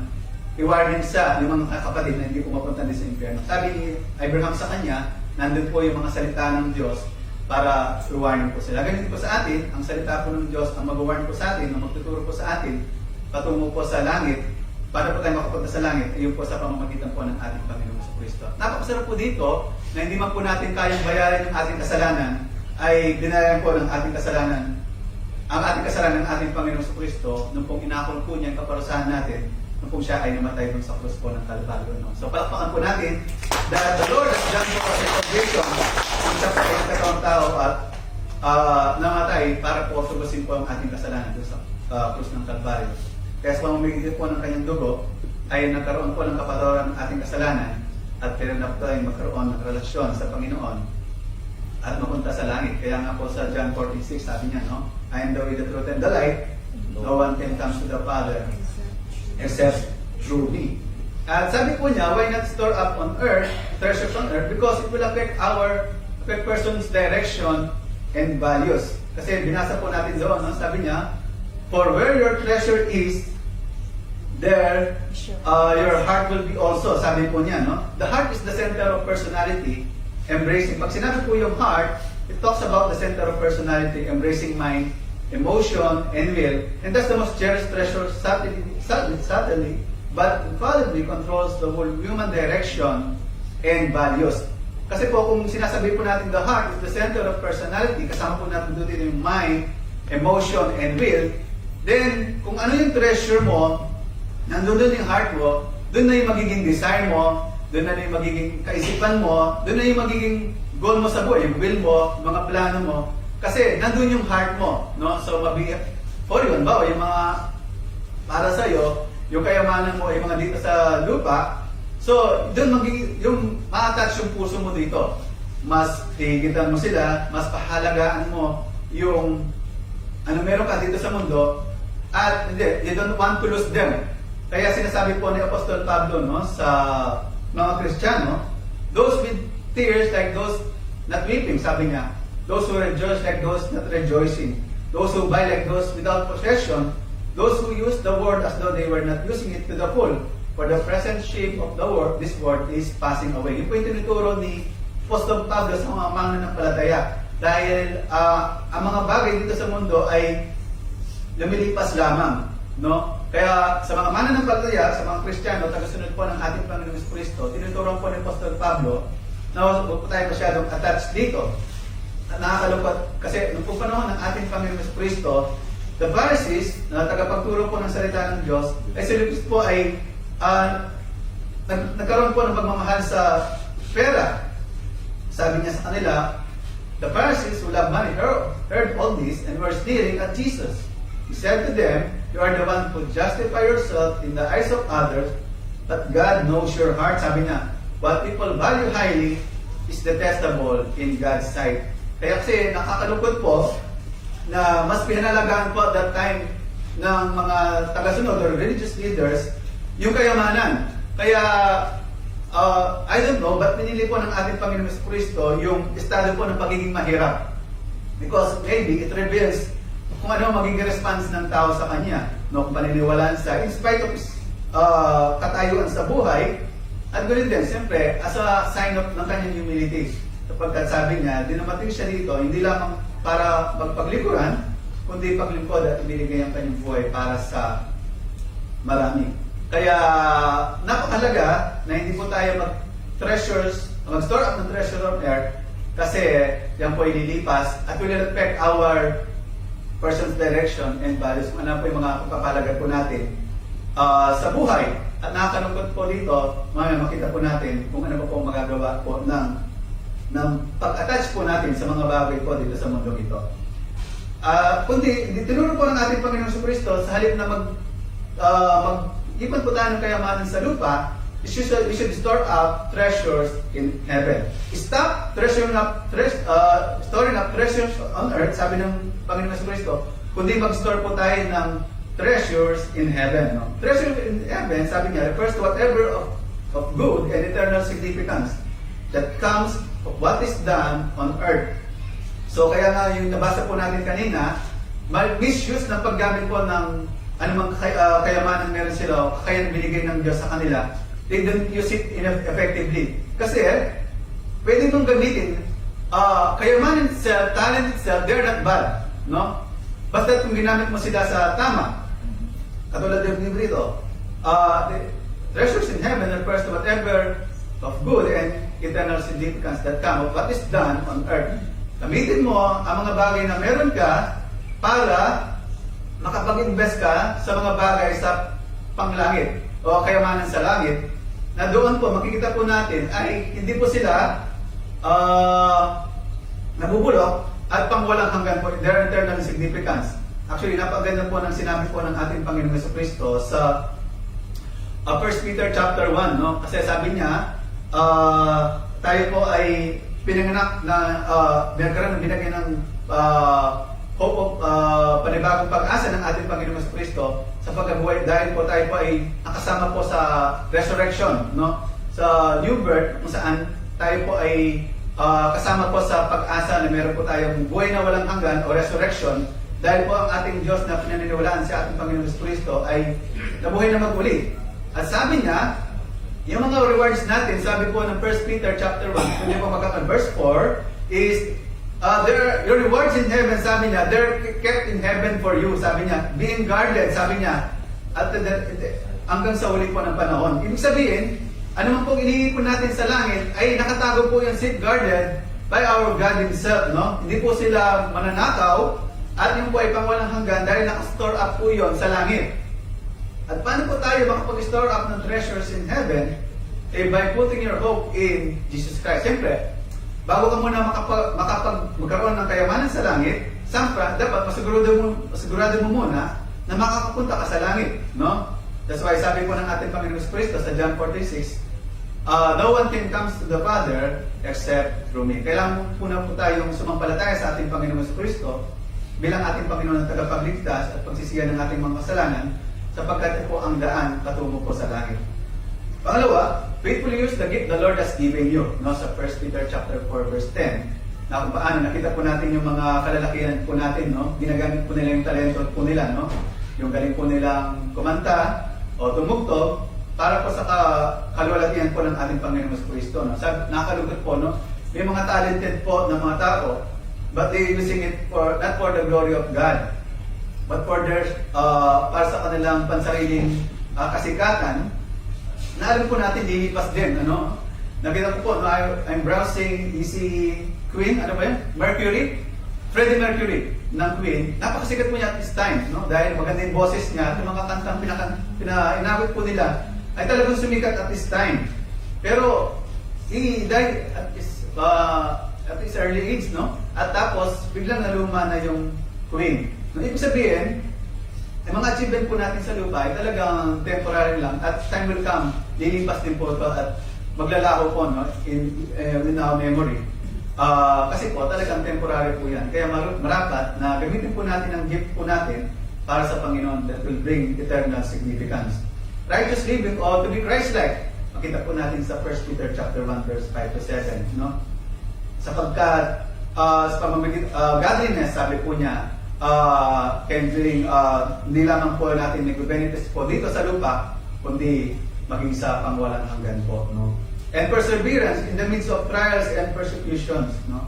i-warning sa yung mga kapatid na hindi pumapunta din sa impyerno. Sabi ni Abraham sa kanya, nandun po yung mga salita ng Diyos para i-warning po sila. Ganito po sa atin, ang salita po ng Diyos ang mag-warning po sa atin, ang magtuturo po sa atin, patungo po sa langit, para po tayo makapunta sa langit, ayun po sa pamamagitan po ng ating Panginoon Jesucristo. Napakasarap po dito na hindi man po natin kayang bayaran yung ating kasalanan, ay binayaran po ng ating kasalanan, ang ating kasalanan ng ating Panginoon Jesucristo, nung pong inakon po niya ang kaparusahan natin, nung pong siya ay namatay dun sa krus po ng Kalbaryo. So palakpakan po natin that the Lord has done for us a salvation, ang siya po ay nagkataong tao at namatay para po tubusin po ang ating kasalanan dun sa krus ng Kalbaryo. Kaya sa pamamagitan po ng kanyang dugo, ay nagkaroon po ng kapatawaran ng ating kasalanan at pwede na po tayong magkaroon ng relasyon sa Panginoon at mapunta sa langit. Kaya nga po sa John 14:6 sabi niya, I am the way, the truth, and the light. No one can come to the Father except through me. At sabi po niya, why not store up on earth, treasures on earth? Because it will affect person's direction and values. Kasi binasa po natin doon, sabi niya, for where your treasure is, there your heart will be also. Sabi po niya, the heart is the center of personality, embracing. Pag sinabi po yung heart, it talks about the center of personality, embracing mind, emotion, and will. And that's the most cherished treasure, subtly, but infallibly controls the whole human direction and values. Kasi po kung sinasabi po natin the heart is the center of personality, kasama po natin doon yung mind, emotion, and will, then kung ano yung treasure mo, nandun doon yung heart mo, doon na yung magiging desire mo, doon na yung magiging kaisipan mo, doon na yung magiging goal mo sa buhay, yung will mo, mga plano mo, kasi nandun yung heart mo. So mabigat for yun ba, yung mga para sa'yo, yung kayamanan mo, yung mga dito sa lupa, so doon magiging, yung ma-attach yung puso mo dito. Mas higitan mo sila, mas pahalagaan mo yung ano meron ka dito sa mundo, at hindi, you don't want to lose them. Kaya sinasabi po ni Apostol Pablo sa mga Kristiyano, those with tears like those not weeping, sabi niya, those who rejoice like those not rejoicing, those who buy like those without possession, those who use the word as though they were not using it to the full, for the present shape of the word, this word is passing away. Yung po yung tinuturo ni Apostol Pablo sa mga mananampalataya. Dahil ang mga bagay dito sa mundo ay lumilipas lamang. Kaya sa mga mananampalataya, sa mga Kristiyano, tagasunod po ng ating Panginoon Jesucristo, tinuturo po ni Apostol Pablo na huwag po tayo masyadong attached dito. Nakakalungkot kasi nung panahon ng ating Panginoon Jesucristo, the Pharisees, na tagapagturo po ng salita ng Diyos, ay sila po ay nagkaroon po ng pagmamahal sa pera. Sabi niya sa kanila, the Pharisees who love money heard all this and were sneering at Jesus. He said to them, you are the one who justify yourself in the eyes of others, but God knows your heart. Sabi niya, what people value highly is detestable in God's sight. Kaya kasi nakakalungkot po na mas pinalagaan po at that time ng mga tagasunod or religious leaders yung kayamanan. Kaya I don't know, but pinili po ng ating Panginoon Jesucristo yung estado po ng pagiging mahirap. Because maybe it reveals kung ano magiging response ng tao sa Kanya. Kung paniniwalaan sa, in spite of katayuan sa buhay, at ganoon din, siyempre, as a sign of ng Kanyang humility. Sapagkat sabi niya, dinumating siya dito, hindi lamang para magpaglikuran, kundi paglingkod at ibinigay ang Kanyang buhay para sa marami. Kaya napakahalaga na hindi po tayo mag-store up ng treasure on earth kasi yan po ay lilipas at will affect our person's direction and values. Ano po yung mga pagpapalaga po natin sa buhay. At nakakalungkot po dito, makita po natin kung ano po magagawa po ng pag-attach po natin sa mga bagay po dito sa mundo ito. Kundi, tinuro po ng ating Panginoong Jesucristo sa halip na mag-ipon po tayo ng kayamanan sa lupa, we should store up treasures in heaven. Stop storing up treasures on earth, sabi ng Panginoong Jesucristo, kundi mag-store po tayo ng treasures in heaven. No? Treasure in heaven, sabi niya, refers to whatever of good and eternal significance that comes of what is done on earth. So kaya nga yung nabasa po natin kanina, misuse ng paggamit po ng anumang kayamanan meron sila o kakayahan binigay ng Diyos sa kanila, they don't use it effectively. Kasi pwede mong gamitin kayamanan itself, talent itself, they're not bad. No? Basta kung ginamit mo sila sa tama. Katulad ng libro ito, the treasures in heaven refers to whatever of good and eternal significance that come of what is done on earth. Gamitin mo ang mga bagay na meron ka para makapag-invest ka sa mga bagay sa panglangit o kayamanan sa langit na doon po makikita po natin ay hindi po sila nabubulok at pangwalang hanggan po their eternal significance. Actually, napaganda po ng sinabi po ng ating Panginoong Jesucristo sa 1 Peter chapter 1, no? Kasi sabi niya, tayo po ay pinanganak na binagyan ng hope of panibagong pag-asa ng ating Panginoong Jesucristo sa pagkabuhay dahil po tayo po ay nakasama po sa resurrection, no? Sa new birth kung saan tayo po ay kasama po sa pag-asa na meron po tayong buhay na walang hanggan o resurrection dahil po ang ating Diyos na pinaniniwalaan sa ating Panginoong Jesucristo ay nabuhay na mag-uli. At sabi niya, yung mga rewards natin, sabi po ng 1 Peter chapter 1, kung niyo po magkakaroon, verse 4, is, your rewards in heaven, sabi niya, they're kept in heaven for you, sabi niya, being guarded, sabi niya, at hanggang sa uli po ng panahon. Ibig sabihin, ano man pong iniipon natin sa langit, ay nakatago po yung safeguarded by our God Himself, no? Hindi po sila mananakaw, at yung po ay pangwalang hanggan dahil nakastore up po yun sa langit. At paano po tayo makapag-store up ng treasures in heaven? By putting your hope in Jesus Christ. Siyempre, bago ka muna magkaroon ng kayamanan sa langit, dapat masigurado mo muna na makakapunta ka sa langit. No? That's why sabi po ng ating Panginoon Jesucristo sa John 46, no one can comes to the Father except through me. Kailangan po na po tayong sumampalataya sa ating Panginoon Jesucristo bilang ating Panginoon na tagapagligtas at pagsisiyan ng ating mga kasalanan sapagkat po ang daan patungo po sa langit. Pangalawa, faithfully use the gift the Lord has given you. No, sa 1 Peter chapter 4 verse 10. Na kung paano nakita po natin yung mga kalalakihan po natin, no? Ginagamit po nila yung talento po nila, no? Yung galing po nilang kumanta o tumugtog para po sa kalwalatian po ng ating Panginoong Jesucristo, no? Nakalugod po, no? May mga talented po ng mga tao, but they using it not for the glory of God, but for their para sa kanilang pansariling kasikatan. Na alam po natin lilipas din, ano? Nakita ko po, no, I'm browsing Queen, ano ba yun? Freddie Mercury ng Queen. Napakasikat po niya at this time, no? Dahil maganda yung boses niya, yung mga kantang inawit po nila ay talagang sumikat at this time. Pero he died at his early age, no? At tapos biglang naluma na yung Queen. No, ibig sabihin, ang mga achievement po natin sa lupa ay talagang temporary lang at time will come, lilipas din po ito at maglalaho po, no, in our memory. Kasi po talagang temporary po yan. Kaya marapat na gamitin po natin ang gift po natin para sa Panginoon that will bring eternal significance. Righteous living or to be Christ-like. Makita po natin sa 1 Peter chapter 1 verse 5 to 7, no? Sapagkat sa pamamagitan godliness, sabi po niya, can bring hindi lamang po natin nag-benefits po dito sa lupa, kundi maging sa pangwalang hanggan po, no? And perseverance in the midst of trials and persecutions, no?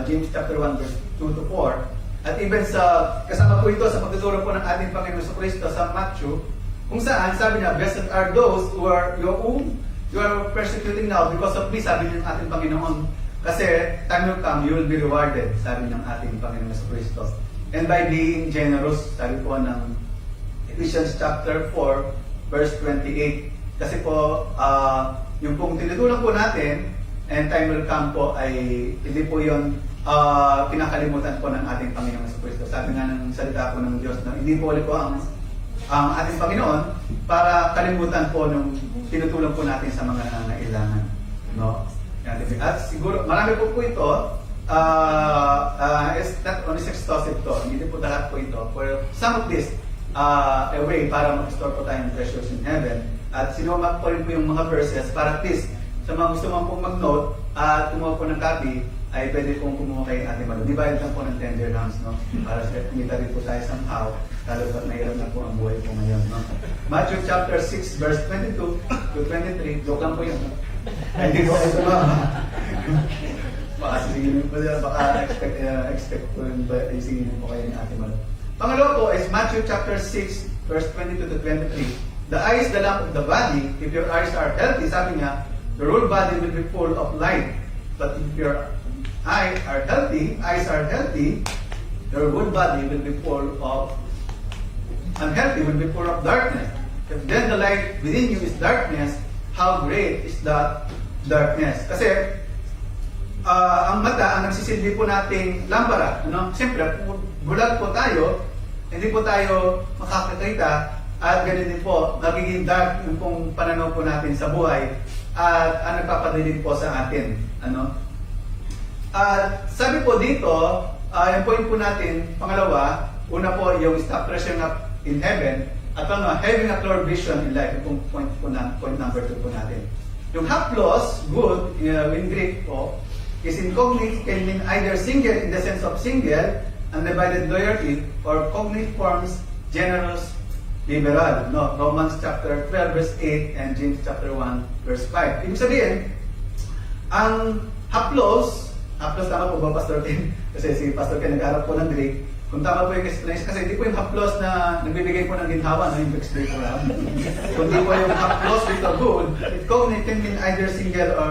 James chapter 1 verse 2 to 4. At even sa kasama po ito sa pagtuturo po ng ating Panginoon Jesucristo sa Matthew Kung saan, sabi niya, blessed are those who are you are persecuting now because of me, sabi ng ating Panginoon. Kasi time will come, you will be rewarded, sabi ng ating Panginoon sa Kristo. And by being generous, sabi po ng Ephesians chapter 4, verse 28. Kasi po, yung pong tinutulong po natin, and time will come po, ay hindi po yun pinakalimutan po ng ating Panginoon sa Kristo. Sabi nga ng salita po ng Diyos na hindi po ulit po ang ating Panginoon para kalimutan po nung tinutulong po natin sa mga nangangailangan. No? At siguro, marami po ito, is not only exhaustive to, hindi po lahat po ito. For some of this, a way para mag-store po tayong treasures in heaven. At sinumak po rin po yung mga verses para at least sa mga gusto mo pong mag-note at kumuha po ng copy, ay pwede pong kumuha kay Ate Malu. Di bayad lang po ng 10 dirhams, no? Para sa kumita rin po tayo somehow, lalo ba't mahirap na po ang buhay po ngayon, no? Matthew chapter 6, verse 22 to 23, joke lang po yun, no? Hindi po ito ba? Baka sisingin po nila, baka expect po yun ba, isingin po kayo ni Ate Malu. Pangalawa po is Matthew chapter 6, verse 22 to 23. The eye is the lamp of the body. If your eyes are healthy, sabi niya, your whole body will be full of light. But if your eyes are healthy, your whole body will be full of unhealthy, will be full of darkness. If then the light within you is darkness, how great is that darkness? Kasi ang mata, ang nagsisilbi po nating lampara. Ano? Siyempre, bulag po tayo, hindi po tayo makakakita, at ganun din po, nagiging dark yung pong pananaw po natin sa buhay, at ang nagpapadilig po sa atin. Ano? Sabi po dito, yung point po natin, pangalawa, una po yung stop treasuring up in heaven, at having a clear vision in life, yung point number 2 po natin. Yung haplos, good, in Greek po, is incognate, can mean either single in the sense of single, undivided loyalty, or cognate forms, generous, liberal. No? Romans chapter 12, verse 8, and James chapter 1, verse 5. Ibig sabihin, ang haplos tama po ba, Pastor Ken? Kasi si Pastor Ken nag-arap po ng Greek. Kung tama po yung explanation, kasi hindi po yung haplos na nagbibigay po ng ginhawa, no? Yung explain po lang. Kundi po yung haplos with the good, it cognate can mean either single or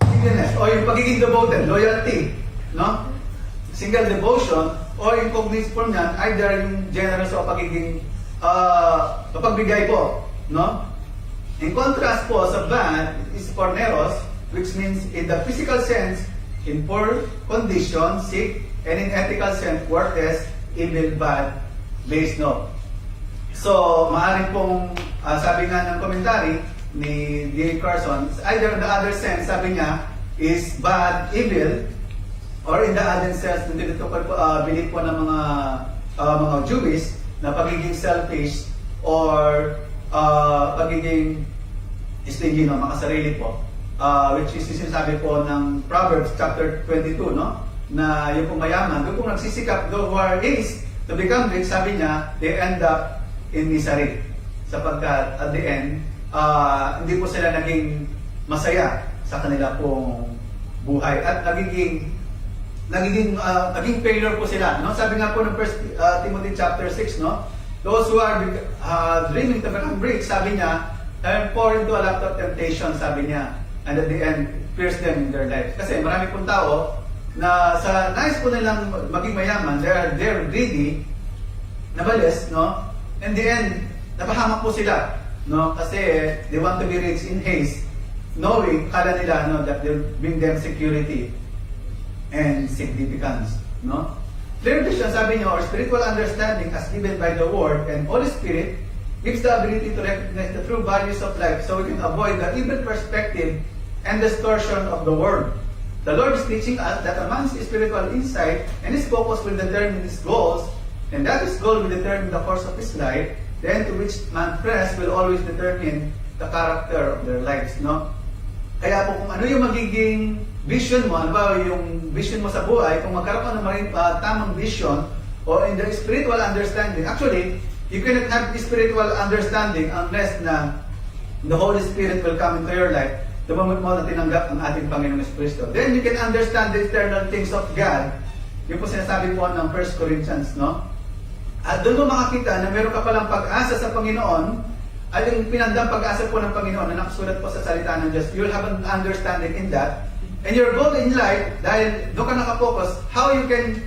singleness, o yung pagiging devoted, loyalty, no? Single devotion, o yung cognate form niyan, either yung generous o pagiging pagbigay po, no? In contrast po sa bad is porneros, which means in the physical sense, in poor condition, sick, and in ethical sense, worthless, evil, bad, base, no. So, maaaring pong, sabi nga ng commentary ni D.A. Carson, either the other sense, sabi niya, is bad, evil, or in the other sense, dito po, believe po ng mga Jewish, na pagiging selfish, or pagiging stingy, no, makasarili po. Which is sinasabi po ng Proverbs chapter 22, no? Na yung pong mayaman, doon pong nagsisikap, those who are rich to become rich, sabi niya, they end up in misery. Sapagkat at the end, hindi po sila naging masaya sa kanila pong buhay. At naging failure po sila. No? Sabi nga po ng 1 Timothy chapter 6, no? Those who are dreaming to become rich, sabi niya, pour into a lot of temptation, sabi niya. And at the end, pierce them in their lives. Kasi marami pong tao na sa nais po nilang maging mayaman, they're greedy, nabalis, no? In the end, napahamak po sila, no? Kasi they want to be rich in haste, knowing, kala nila, no, that they'll bring them security and significance, no? Clear vision, sabi niyo, or spiritual understanding as given by the Word and Holy Spirit gives the ability to recognize the true values of life so we can avoid the evil perspective and distortion of the world. The Lord is teaching us that a man's spiritual insight and his focus will determine his goals, and that his goal will determine the course of his life, the end to which man press will always determine the character of their lives, no? Kaya po kung ano yung magiging vision mo, ano ba yung vision mo sa buhay, kung magkaroon ka ng tamang vision o in the spiritual understanding, actually, you cannot have the spiritual understanding unless na the Holy Spirit will come into your life. The moment mo na tinanggap ang ating Panginoong Kristo. Then you can understand the eternal things of God. Yung po sinasabi po ng 1 Corinthians, no? At doon mo makakita na meron ka palang pag-asa sa Panginoon At yung pinandang pag-asa po ng Panginoon na nakasulat po sa salita ng Diyos, you'll have an understanding in that. And your goal in life, dahil doon ka nakapokus, how you can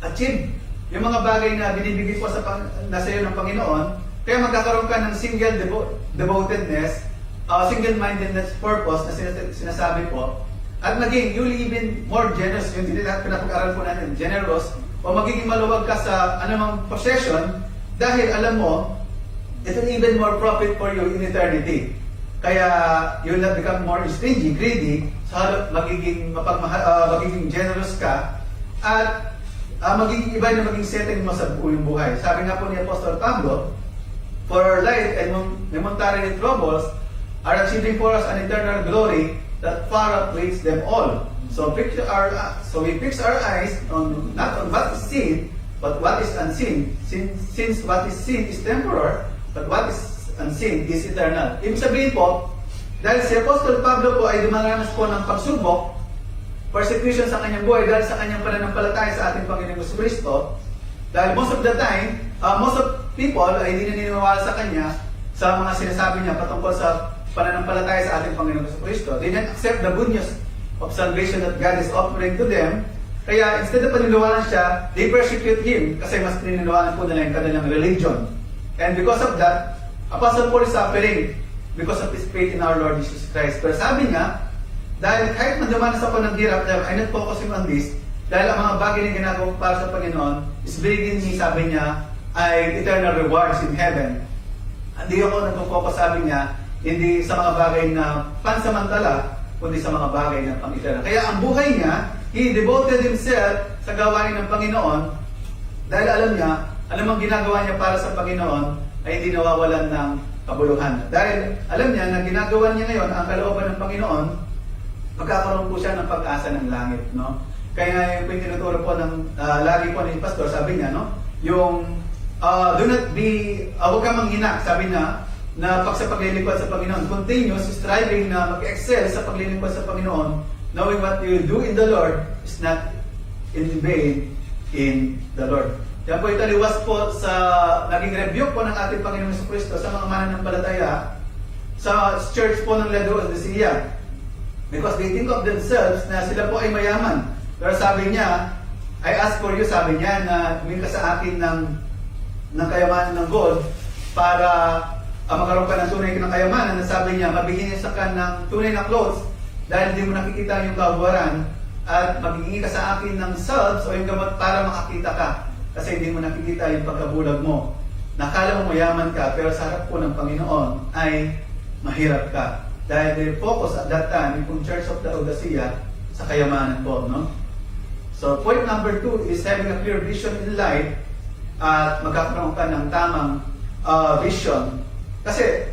achieve yung mga bagay na binibigay po na sa iyo ng Panginoon, kaya magkakaroon ka ng single devotedness, single-mindedness purpose na sinasabi po, at maging you'll even more generous, yung pinapag-aral po natin, generous, o magiging maluwag ka sa anumang possession, dahil alam mo, it will even more profit for you in eternity. Kaya you'll not become more stingy, greedy, so magiging generous ka, at magiging iba na maging setting mo sa buong buhay. Sabi nga po ni Apostol Pablo, for our life and momentary troubles are achieving for us an eternal glory that far outweighs them all. So we fix our eyes on not on what is seen, but what is unseen. Since what is seen is temporal, but what is unseen is eternal. Ibig sabihin po, dahil si Apostol Pablo po ay dumaranas po ng pagsubok, persecution sa kanyang buhay dahil sa kanyang pananampalataya sa ating Panginoong Jesucristo, dahil most of the time, most of people ay hindi naniniwala sa kanya sa mga sinasabi niya patungkol sa pananampalataya sa ating Panginoong Jesucristo. They didn't accept the good news of salvation that God is offering to them. Kaya instead of paniniwalaan siya, they persecute him kasi mas pininiwalaan po nila yung kanilang religion. And because of that, Apostle Paul is suffering because of his faith in our Lord Jesus Christ. Pero sabi niya, dahil kahit mandumanas ako ng hirap, I'm not focusing on this, dahil ang mga bagay na ginagawa ko para sa Panginoon is bringing me, sabi niya, ay eternal rewards in heaven. Hindi ako nagpo-focus, sabi niya, hindi sa mga bagay na pansamantala, kundi sa mga bagay na pang-eternal. Kaya ang buhay niya, he devoted himself sa gawain ng Panginoon dahil alam niya, alam ang ginagawa niya para sa Panginoon ay hindi nawawalan ng kabuluhan. Dahil alam niya na ginagawa niya ngayon ang kalooban ng Panginoon, magkakaroon po siya ng pag-asa ng langit, no? Kaya yung tinuturo po ng lagi po ni Pastor, sabi niya, no? Yung do not be, huwag kang manghina, sabi niya, na sa paglilingkod sa Panginoon, continuous striving na mag-excel sa paglilingkod sa Panginoon, knowing what you do in the Lord is not in vain in the Lord. Yan po italiwas po sa naging rebuke po ng ating Panginoon Jesucristo sa mga mananampalataya sa church po ng Laodicea. Because they think of themselves na sila po ay mayaman. Pero sabi niya, I ask for you, sabi niya, na humingi ka sa akin ng kayamanan ng gold para magkaroon ka ng tunay ng kayamanan. Na sabi niya, mabigyan niya sa kan ng tunay na clothes dahil hindi mo nakikita yung kabuwaran at magiging ka sa akin ng salves o yung gamot para makakita ka kasi hindi mo nakikita yung pagkabulag mo. Nakala mo mayaman ka pero sa harap po ng Panginoon ay mahirap ka. Dahil they focus at that time, yung Church of Laodicea, sa kayamanan po, no? So, point number 2 is having a clear vision in life at magkakaroon ka ng tamang vision. Kasi,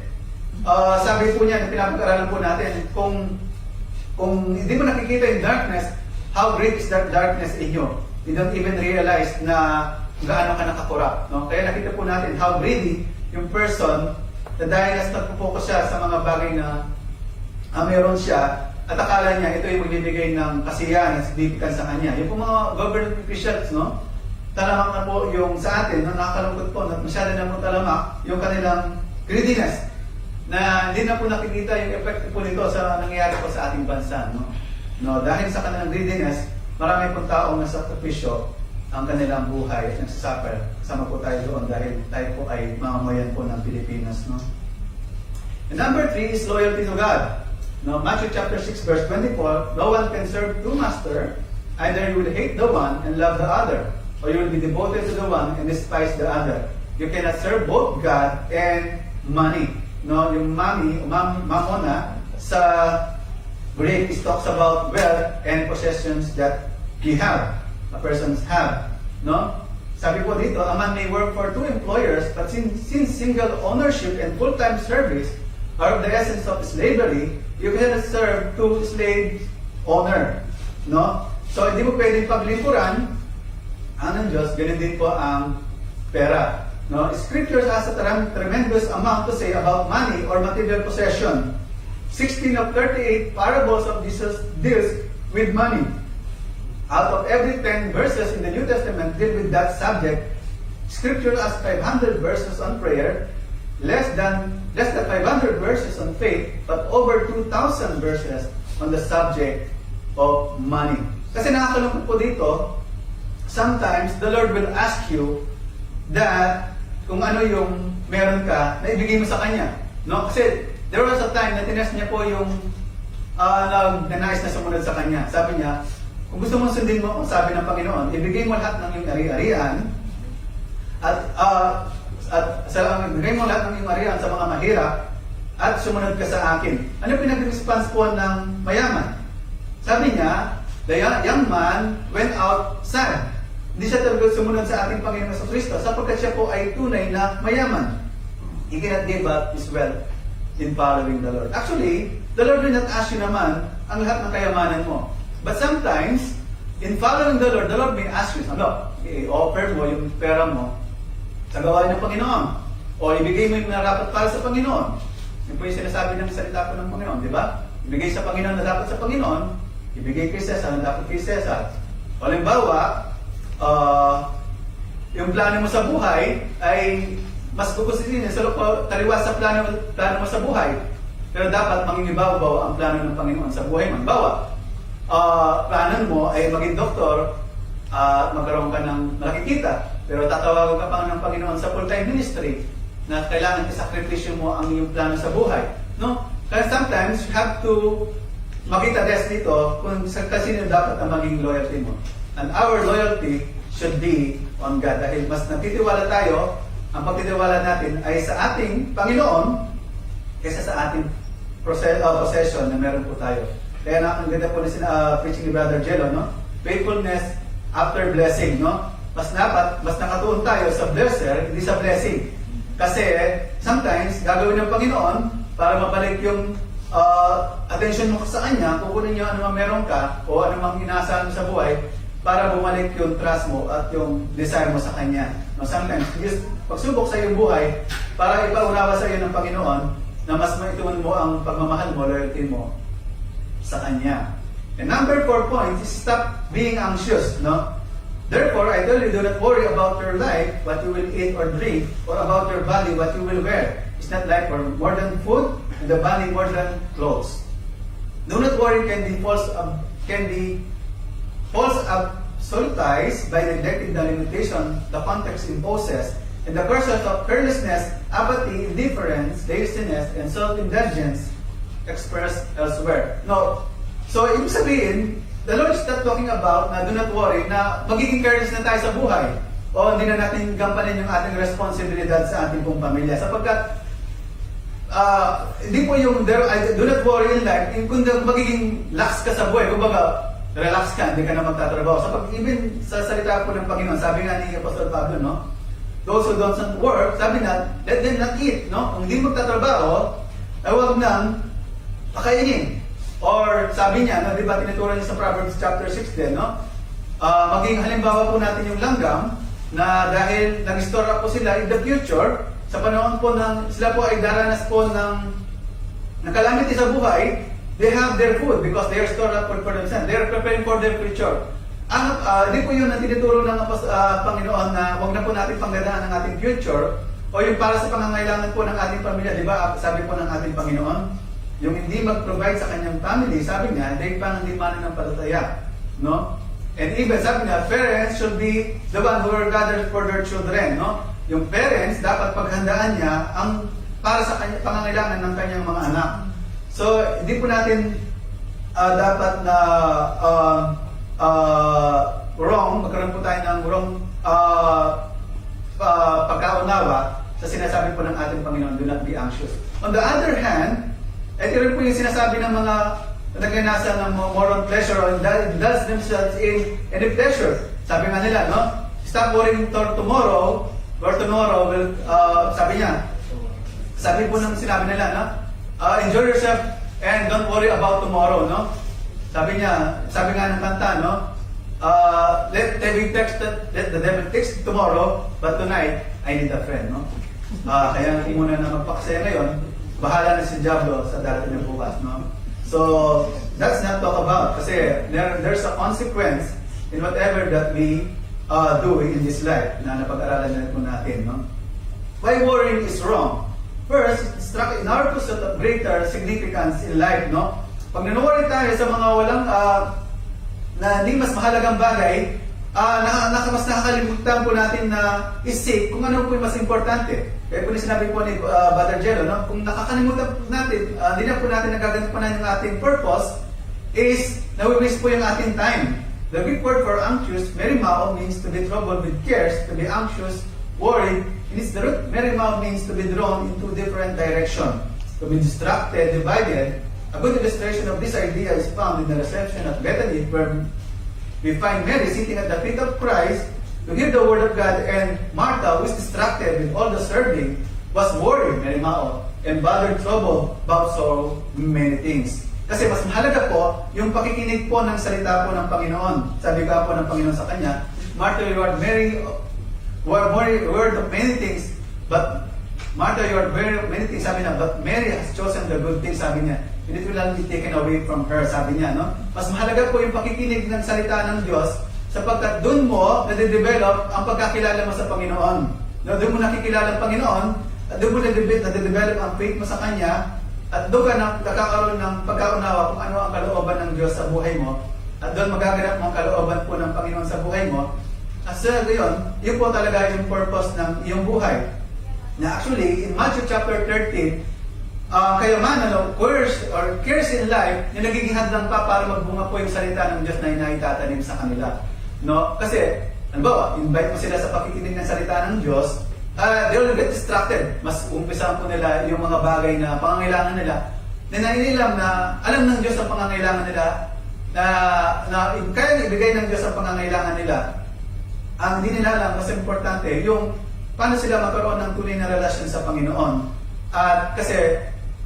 sabi po niya, pinapag-aralan po natin, kung hindi mo nakikita yung darkness, how great is that darkness in you? You don't even realize na gaano ka nakakurap, no? Kaya nakita po natin how greedy yung person na dahil nas nagpo-focus siya sa mga bagay na meron siya at akala niya ito yung magbibigay ng kasiyahan at significance sa kanya. Yung po mga government officials, no? Talamak na po yung sa atin, no? Nakakalungkot po, masyado na po talamak yung kanilang greediness na hindi na po nakikita yung effect po nito sa nangyayari po sa ating bansa, no? Dahil sa kanilang greediness, marami pong taong nasakripisyo ang kanilang buhay at nagsasuffer. Kasama po tayo doon dahil tayo po ay mamamayan po ng Pilipinas, no? And number 3 is loyalty to God. No, Matthew chapter 6 verse 24, no one can serve two masters, either you will hate the one and love the other, or you will be devoted to the one and despise the other. You cannot serve both God and money. No, yung mamona sa Greek is talks about wealth and possessions that you have, a person's have. No? Sabi po dito, a man may work for two employers, but since single ownership and full-time service are of the essence of slavery, you cannot serve two slave owner. No? So, hindi mo pwedeng paglingkuran ang ng Diyos, ganun din po ang pera. No? Scripture has a tremendous amount to say about money or material possession. 16 of 38 parables of Jesus deals with money. Out of every 10 verses in the New Testament deal with that subject. Scripture has 500 verses on prayer, less than 500 verses on faith, but over 2,000 verses on the subject of money. Kasi nakakalungkot po dito, sometimes the Lord will ask you that kung ano yung meron ka, na ibigay mo sa Kanya. No? Kasi there was a time na tinest niya po yung nagnanais na sumunod sa Kanya. Sabi niya, kung gusto mong sundin mo, sabi ng Panginoon, ibigay mo lahat ng iyong ari-arian ibigay mo lahat ng iyong arian sa mga mahirap at sumunod ka sa akin. Ano yung pinag-response po ng mayaman? Sabi niya, the young man went out sad. Hindi siya talaga sumunod sa ating Panginoon sa Kristo sapagkat siya po ay tunay na mayaman. He cannot give up his wealth in following the Lord. Actually, the Lord will not ask you naman ang lahat ng kayamanan mo. But sometimes, in following the Lord may ask you, i-offer mo yung pera mo sa gawain ng Panginoon. O ibigay mo yung narapat para sa Panginoon. Yun po yung sinasabi ng salita po ng Panginoon, di ba? Ibigay sa Panginoon na dapat sa Panginoon, ibigay kay Cesar na dapat kay Cesar. O halimbawa, yung plano mo sa buhay ay mas kukusisin sa taliwas sa plano mo sa buhay. Pero dapat mangingibaw-baw ang plano ng Panginoon sa buhay mo. Bawa, planon mo ay maging doktor at magkaroon ka ng malaking kita. Pero tatawagan ka pa ng Panginoon sa full-time ministry na kailangan isakripisyo mo ang iyong plano sa buhay. No? Kaya sometimes you have to makita dito kung sa sino dapat na maging loyalty mo. And our loyalty should be on God. Dahil mas nagtitiwala tayo, ang pagtitiwala natin ay sa ating Panginoon kaysa sa ating possession na meron po tayo. Kaya ang ganda po na preaching ni Brother Jello, no? Faithfulness after blessing, no? Mas nakatuon tayo sa blesser, hindi sa blessing. Kasi sometimes gagawin ng Panginoon para mabalik yung attention mo sa Kanya, kukunin niyo ano meron ka o ano mang inaasahan mo sa buhay para bumalik yung trust mo at yung desire mo sa Kanya. No, sometimes, pagsubok sa iyong buhay para ipaunawa sa iyo ng Panginoon na mas maituon mo ang pagmamahal mo, loyalty mo sa Kanya. And number 4 point is stop being anxious. No? Therefore, I tell you, do not worry about your life, what you will eat or drink, or about your body, what you will wear. Is not life more than food, and the body more than clothes. Do not worry can be false absolutized by neglecting the limitation the context imposes, and the curses of carelessness, apathy, indifference, laziness, and self-indulgence expressed elsewhere. No. So, ibig sabihin, the Lord is not talking about na do not worry na magiging careless na tayo sa buhay o hindi na natin gampanin yung ating responsibilidad sa ating pong pamilya. Sapagkat hindi po yung do not worry in life, kung magiging lax ka sa buhay, kumbaga relax ka, hindi ka na magtatrabaho. Even sa salita po ng Panginoon, sabi nga ni Apostol Pablo, no? Those who don't work, sabi na, let them not eat, no? Kung hindi magtatrabaho, ay huwag nang pakainin. Or sabi niya, no, di ba tinuturo niya sa Proverbs chapter 6 din, no? Maging halimbawa po natin yung langgam na dahil nag-store up po sila in the future, sa panahon po sila po ay daranas po ng calamity sa buhay, they have their food because they are stored up for themselves. They are preparing for their future. Hindi po yun ang tinuturo ng Panginoon na huwag na po natin panggandaan ng ating future o yung para sa pangangailangan po ng ating pamilya. Di ba sabi po ng ating Panginoon, yung hindi mag-provide sa kanyang family, sabi niya, dahil pa hindi mananampalataya. No? And even, sabi niya, parents should be the one who are gathered for their children. No? Yung parents, dapat paghandaan niya ang para sa pangangailangan ng kanyang mga anak. So, hindi po natin dapat na magkaroon po tayo ng wrong pagkaunawa sa sinasabi po ng ating Panginoon, do not be anxious. On the other hand, ito rin po yung sinasabi ng mga nagnanasa ng more on pleasure or indulge themselves in any pleasure. Sabi nga nila, no? Stop worrying for tomorrow, or tomorrow will, sabi po ng sinabi nila, no? Enjoy yourself and don't worry about tomorrow, no? Sabi nga ng kanta, no? Let the devil text tomorrow, but tonight, I need a friend, no? Kaya hindi muna na magpakasaya ngayon, bahala na si Diablo sa darating na bukas, no? So, that's not talk about. Kasi there's a consequence in whatever that we do in this life na napag-aralan na po natin, no? Why worrying is wrong? First, in our pursuit of greater significance in life, no? Pag nanuwari tayo sa mga walang na hindi mas mahalagang bagay, mas nakakalimutan po natin na isip kung ano po yung mas importante. Kaya po sinabi po ni Brother Jello, no? Kung nakakalimutan po natin, hindi na po natin nagagampanan yung ating purpose, is nawi-waste po yung ating time. The Greek word for anxious, merimao, means to be troubled with cares, to be anxious, worried. In its the root, merimao means to be drawn in two different directions, to be distracted, divided. A good illustration of this idea is found in the reception at Bethany, where we find Mary sitting at the feet of Christ to hear the word of God, and Martha, who is distracted with all the serving, was worried, merimao, and bothered, troubled about so many things. Kasi mas mahalaga po yung pakikinig po ng salita po ng Panginoon. Sabi ka po ng Panginoon sa kanya, Martha, you are very word of many things, but Martha, you are very many things, sabi niya, but Mary has chosen the good things, sabi niya. And it will not be taken away from her, sabi niya, no? Mas mahalaga po yung pakikinig ng salita ng Diyos, sapagkat doon mo nade-develop ang pagkakilala mo sa Panginoon. No, doon mo nakikilala ang Panginoon, at doon mo nade-develop ang faith mo sa Kanya, at doon ka nakakaroon ng pagkaunawa kung ano ang kalooban ng Diyos sa buhay mo, at doon magaganap ang kalooban po ng Panginoon sa buhay mo. At sa gayon, yun po talaga yung purpose ng iyong buhay. Na actually, in Matthew chapter 13, kayamanan o cares in life, yung nagiging hadlang pa para magbunga po yung salita ng Diyos na inaitatanim sa kanila. No? Kasi, halimbawa, invite mo sila sa pakikinig ng salita ng Diyos, they will get distracted. Mas umpisahan po nila yung mga bagay na pangangailangan nila. Na nainilam na alam ng Diyos ang pangangailangan nila, na kaya ibigay ng Diyos ang pangangailangan nila. Ang hindi nila alam, mas importante, yung paano sila magkaroon ng tunay na relasyon sa Panginoon. At kasi,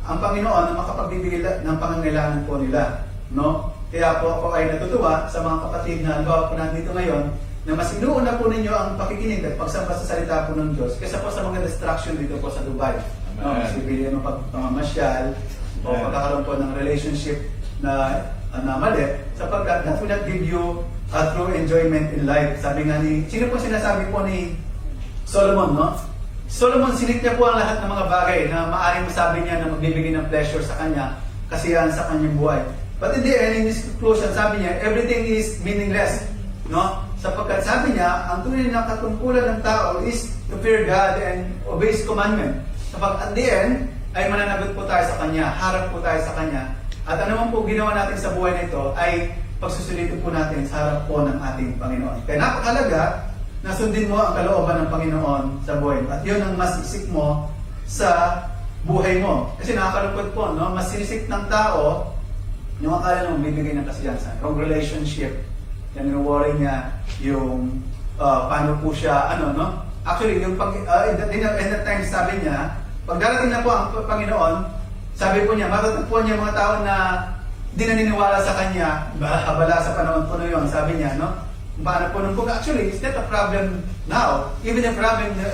ang Panginoon ang makapagbibigay ng pangangailangan po nila. No? Kaya po ako ay natutuwa sa mga kapatid na halimbawa po nandito ngayon, na mas inuuna po ninyo ang pakikinig at pagsamba sa salita po ng Diyos kaysa po sa mga distraction dito po sa Dubai. No? Mas bibili ng pagmamasyal o pagkakaroon po ng relationship na mali, sapagkat that will not give you a true enjoyment in life. Sabi nga ni, sino po sinasabi po ni Solomon, no? Solomon, sinit niya po ang lahat ng mga bagay na maaaring masabi niya na magbibigay ng pleasure sa kanya, kasiyahan sa kanyang buhay. But in the end, in his conclusion, sabi niya, everything is meaningless. No? Sapagkat sabi niya, ang tunay na katungkulan ng tao is to fear God and obey His commandment. Sapagkat at the end, ay mananagot po tayo sa Kanya, harap po tayo sa Kanya. At ano man po ginawa natin sa buhay na ito, ay pagsusulitin po natin sa harap po ng ating Panginoon. Kaya napakalaga na sundin mo ang kalooban ng Panginoon sa buhay. At yun ang mas isik mo sa buhay mo. Kasi nakakalungkot po, no? Mas sinisik ng tao yung akala nung bibigay ng kasiyahan. Wrong relationship. Yan yung worry niya, yung paano po siya, ano, no? Actually, yung in that time, sabi niya, pag darating na po ang Panginoon, sabi po niya, matatagpuan niya mga tao na di naniniwala sa Kanya, abala sa panahon po na yun, sabi niya, no? Paano po nung actually, it's not a problem now. Even a problem in the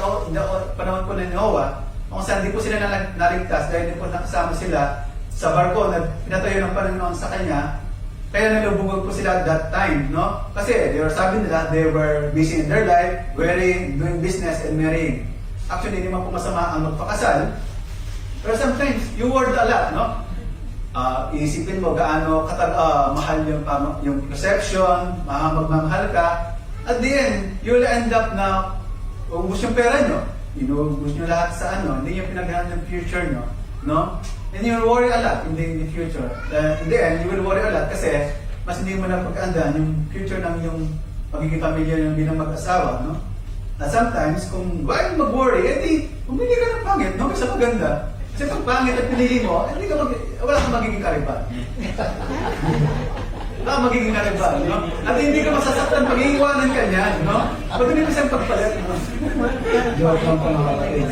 panahon po na Noah, kung saan di po sila naligtas dahil di po nakasama sila sa barko na pinatayo ng Panginoon sa Kanya, kaya nalubugod po sila at that time, no? Kasi sabi nila, they were busy in their life, doing business and marrying. Actually, hindi man po masama ang magpakasal. Pero sometimes, you worry a lot, no? Iisipin mo gaano mahal yung reception, magmamahal ka. At the end, you will end up na ubus yung pera nyo. Inubus nyo lahat sa hindi nyo pinaghahan yung future nyo, no? And you will worry a lot in the future. In the end, you will worry a lot kasi mas hindi mo na pag-andaan yung future ng yung magiging pamilya ng bilang mag-asawa, no? At sometimes, kung why mag-worry, edi, pumili ka ng pangit, no? Kasi maganda. Kasi pag pangit at pinili mo, wala kang magiging kariban. Wala kang magiging kariban, no? At hindi ka masasaktan pag iiwanan ka niyan, no? Ba't hindi mo siyang pagpalit, no? Joke lang po mga kapatid.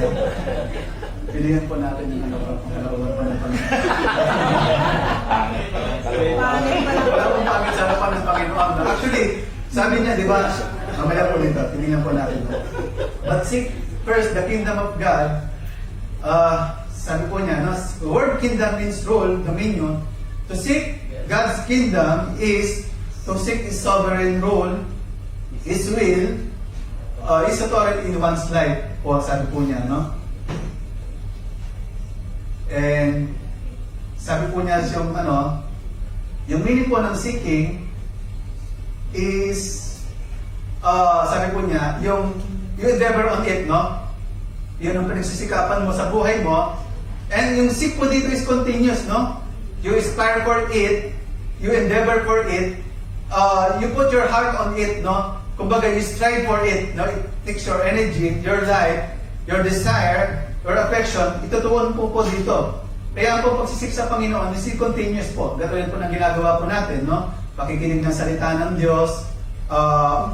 Pilihan po natin yung kalooban po ng Panginoon. Wala pong pangit sa harapan ng Panginoon. Actually, sabi niya, di ba, mamaya po nito, pilihan po natin. But seek first the kingdom of God. Sabi po niya, no? The word kingdom means rule, dominion. To seek God's kingdom is to seek His sovereign rule, His will, His authority in one's life. Po, sabi po niya, no? And sabi po niya yung meaning po ng seeking is, sabi po niya, yung you endeavor on it, no? Yun ang pinagsisikapan mo sa buhay mo. And yung seek po dito is continuous, no? You aspire for it, you endeavor for it, you put your heart on it, no? Kumbaga, you strive for it, no? It takes your energy, your life, your desire, your affection, itutuon po dito. Kaya po pagsisik sa Panginoon, is continuous po. Gatuloy po ng ginagawa po natin, no? Pakikinig ng salita ng Diyos,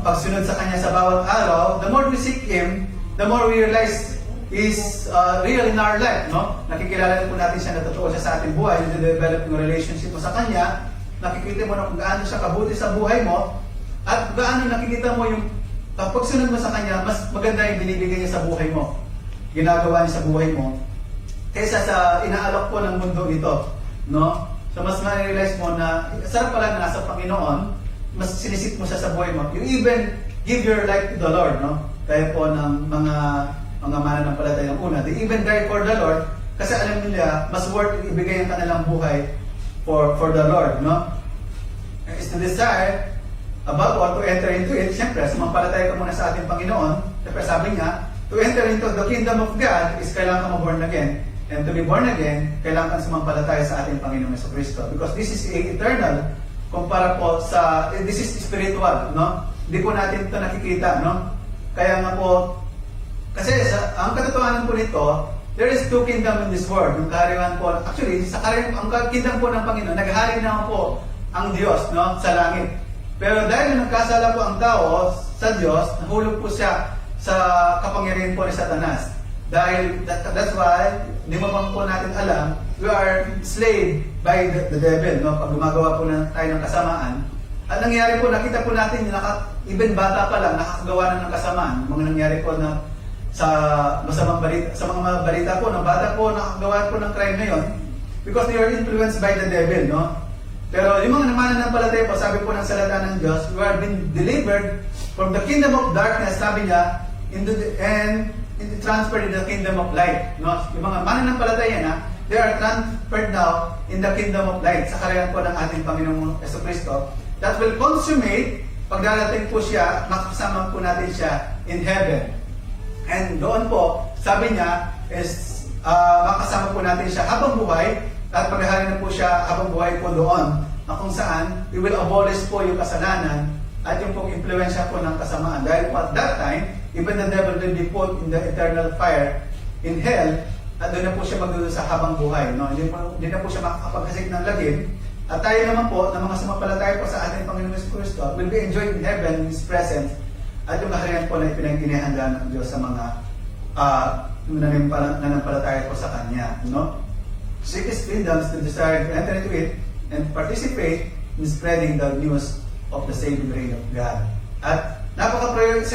pagsunod sa Kanya sa bawat araw. The more we seek Him, the more we realize is real in our life, no? Nakikilala po natin siya, natutuwa siya sa ating buhay, nade-develop yung relationship mo sa Kanya, nakikita mo na kung gaano siya kabuti sa buhay mo, at gaano nakikita mo yung pagsunod mo sa Kanya, mas maganda yung binibigay niya sa buhay mo, ginagawa niya sa buhay mo, kaysa sa inaalok po ng mundo ito, no? So mas ma-realize mo na sarap pala na nasa Panginoon, mas sinisip mo siya sa buhay mo. You even give your life to the Lord, no? Kaya po ng mga mananampalatayang una, they even die for the Lord kasi alam nila mas worth ibigay ang kanilang buhay for the Lord, no? Is to desire above all to enter into it. Siyempre, sumampalataya ka muna sa ating Panginoon. Siyempre, sabi niya, to enter into the kingdom of God is kailangan ka ma-born again. And to be born again, kailangan kang sumampalataya sa ating Panginoong Jesucristo. Because this is eternal, kumpara po sa, this is spiritual, no? Hindi po natin ito nakikita, no? Kaya nga po, kasi ang katotohanan po nito, there is two kingdom in this world. Yung kaharian po, actually, ang kingdom po ng Panginoon, naghahari na po ang Diyos, no? Sa langit. Pero dahil nagkasala po ang tao sa Diyos, nahulog po siya sa kapangyarihan po ni Satanas. Dahil, that's why, di mo po natin alam, we are slave by the devil, no? Pag gumagawa po tayo ng kasamaan. At nangyari po, nakita po natin, even bata pa lang, nakakagawa na ng kasamaan. Mga nangyari po na sa masamang balita, sa mga balita po, ng bata po, nakakagawa po ng crime ngayon, because they are influenced by the devil, no? Pero yung mga mananampalataya po, sabi po ng salita ng Diyos, we are being delivered from the kingdom of darkness, sabi niya, and transferred in the kingdom of light. No? Yung mga mananampalataya na, they are transferred now in the kingdom of light sa kaharian po ng ating Panginoong Jesucristo. That will consummate pag darating po siya, makasama po natin siya in heaven. And doon po, sabi niya, is makasama po natin siya habang buhay at paghahari na po siya habang buhay po doon na kung saan we will abolish po yung kasalanan at yung pong impluensya po ng kasamaan. Dahil po at that time, even the devil will be put in the eternal fire in hell at doon na po siya magdudusa sa habang buhay. No? Hindi na po siya makakapaghasik ng lagim. At tayo naman po, na mga sumampalataya po sa ating Panginoon Jesucristo, will be enjoyed in heaven in His presence at yung kaharian po na ipinaghinihanda ng Diyos sa mga nanampalataya po sa Kanya. No? Seek His kingdoms to desire to enter into it and participate in spreading the news of the saving reign of God. At napaka-priority,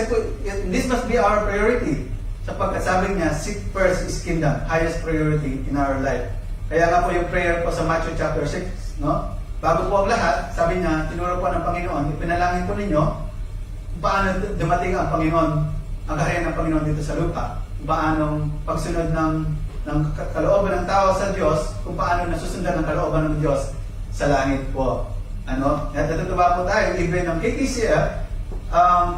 this must be our priority. Sapagkat sabi niya, seek first His kingdom, highest priority in our life. Kaya nga po yung prayer po sa Matthew chapter 6, no? Bago po ang lahat, sabi niya, tinuro po ng Panginoon, ipinalangin po ninyo kung paano dumating ang Panginoon, ang kaharian ng Panginoon dito sa lupa. Kung paano pagsunod ng kalooban ng tao sa Diyos, kung paano nasusundan ng kalooban ng Diyos sa langit po. Ano? At natutuwa po tayo, even ng KKCF, ang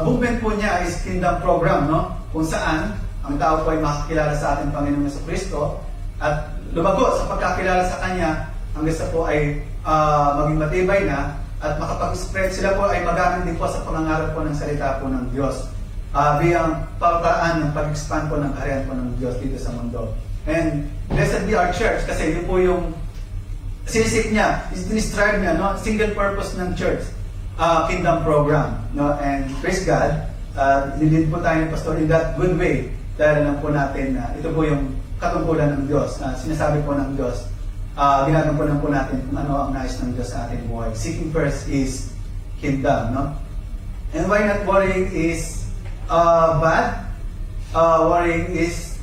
movement po niya is Kingdom Program, no? Kung saan ang tao po ay makakilala sa ating Panginoong Jesucristo at lumago sa pagkakilala sa Kanya, ang gusto po ay maging matibay na at makapag-spread sila po ay magamit din po sa pangangarap po ng salita po ng Diyos. Biyang paraan ng pag-expand po ng kaharian po ng Diyos dito sa mundo. And blessed be our church kasi yun po yung sinisik niya, strive niya, no? Single purpose ng church. Kingdom program, no? And praise God, nilid po tayo ng pastor in that good way dahil alam po natin na ito po yung katungkulan ng Diyos, sinasabi po ng Diyos, ginagampanan po natin kung ano ang nais ng Diyos sa ating buhay. Seeking first is kingdom, no? And why not worrying is bad? Worrying is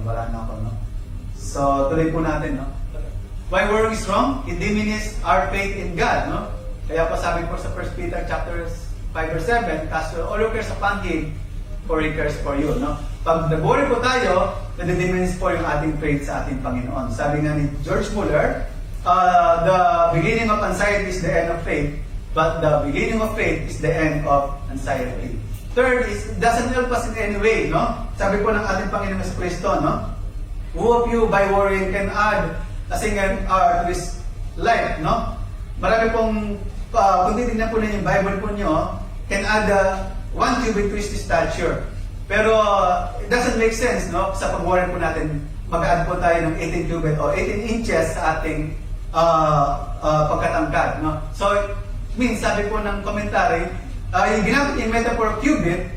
wala na ako, no? So, tuloy po natin, no? Why worrying is wrong? It diminishes our faith in God, no? Kaya po sabi po sa 1 Peter chapter 5 verse 7, cast all your cares upon Him, for He cares for you, no? Pag nag-worry po tayo, nadidiminish po yung ating faith sa ating Panginoon. Sabi nga ni George Muller, the beginning of anxiety is the end of faith, but the beginning of faith is the end of anxiety. Third is, it doesn't help us in any way, no? Sabi po ng ating Panginoon sa Kristo, no? Who of you by worrying can add a single hour to his life, no? Marami pong, kung titignan po ninyo yung Bible po nyo, can add 1 cubit to his stature. Pero it doesn't make sense, no? Sa pag-worry po natin, mag-add po tayo ng 18 cubit o 18 inches sa ating pagkatangkad, no? So, it means, sabi po ng commentary, yung ginamit yung metaphor of cubit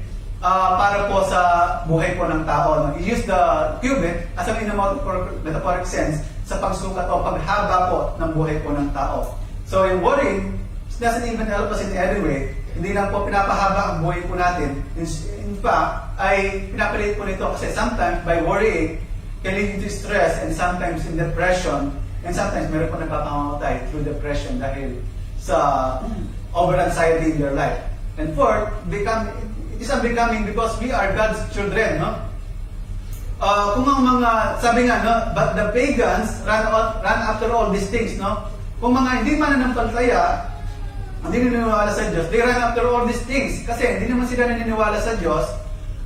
para po sa buhay po ng tao, no? You use the cubit as a metaphoric sense sa pagsukat o paghaba po ng buhay po ng tao. So, yung worrying doesn't even help us in any way. Hindi lang po pinapahaba ang buhay po natin. In fact, ay pinapalit po nito kasi sometimes by worrying can lead to stress and sometimes in depression and sometimes meron po nagpapamamatay through depression dahil sa over-anxiety in their life. And fourth, it is unbecoming because we are God's children, no? Kung ang mga, sabi nga, no, but the pagans run after all these things, no? Kung mga hindi mananampalataya, hindi naniniwala sa Diyos, they run after all these things. Kasi hindi naman sila naniniwala sa Diyos.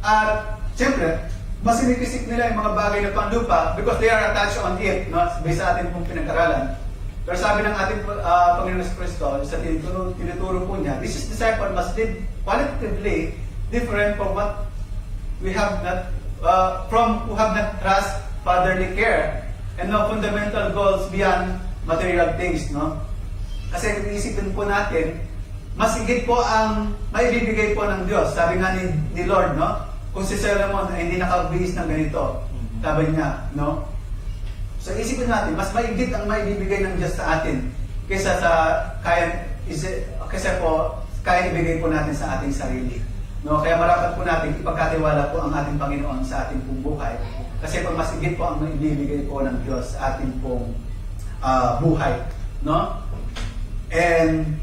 At, siyempre, mas sinikisik nila yung mga bagay na panglupa because they are attached on it, no? Based sa atin pong pinag-aralan. Pero sabi ng ating Panginoon sa Kristo, sa tinuturo po niya, this disciple must live qualitatively different from what we have not, from who have not trust fatherly care and no fundamental goals beyond material things, no? Kasi kung isipin po natin, mas higit po ang maibibigay po ng Diyos. Sabi nga ni Lord, no? Kung si Solomon ay hindi nakabihis ng ganito, sabi niya, no? So isipin natin, mas maigit ang maibibigay ng Diyos sa atin kaysa sa kaysa po kaya ibigay po natin sa ating sarili. No? Kaya marapat po natin ipagkatiwala po ang ating Panginoon sa ating pong buhay. Kasi pag mas higit po ang maibibigay po ng Diyos sa ating pong buhay. No? And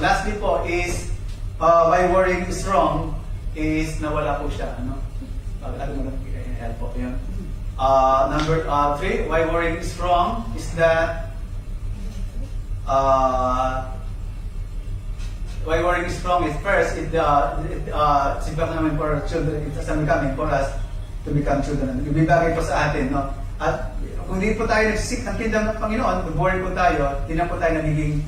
lastly po is why worrying is wrong is nawala po siya. Ano? Help po yun. Number 3, why worrying is wrong is that why worrying is wrong is first, it's becoming for children, it's becoming for us to become children. Ibibagay po sa atin, no? At kung hindi po tayo nagsisik ng kingdom ng Panginoon, kung worry po tayo, hindi na po tayo nagiging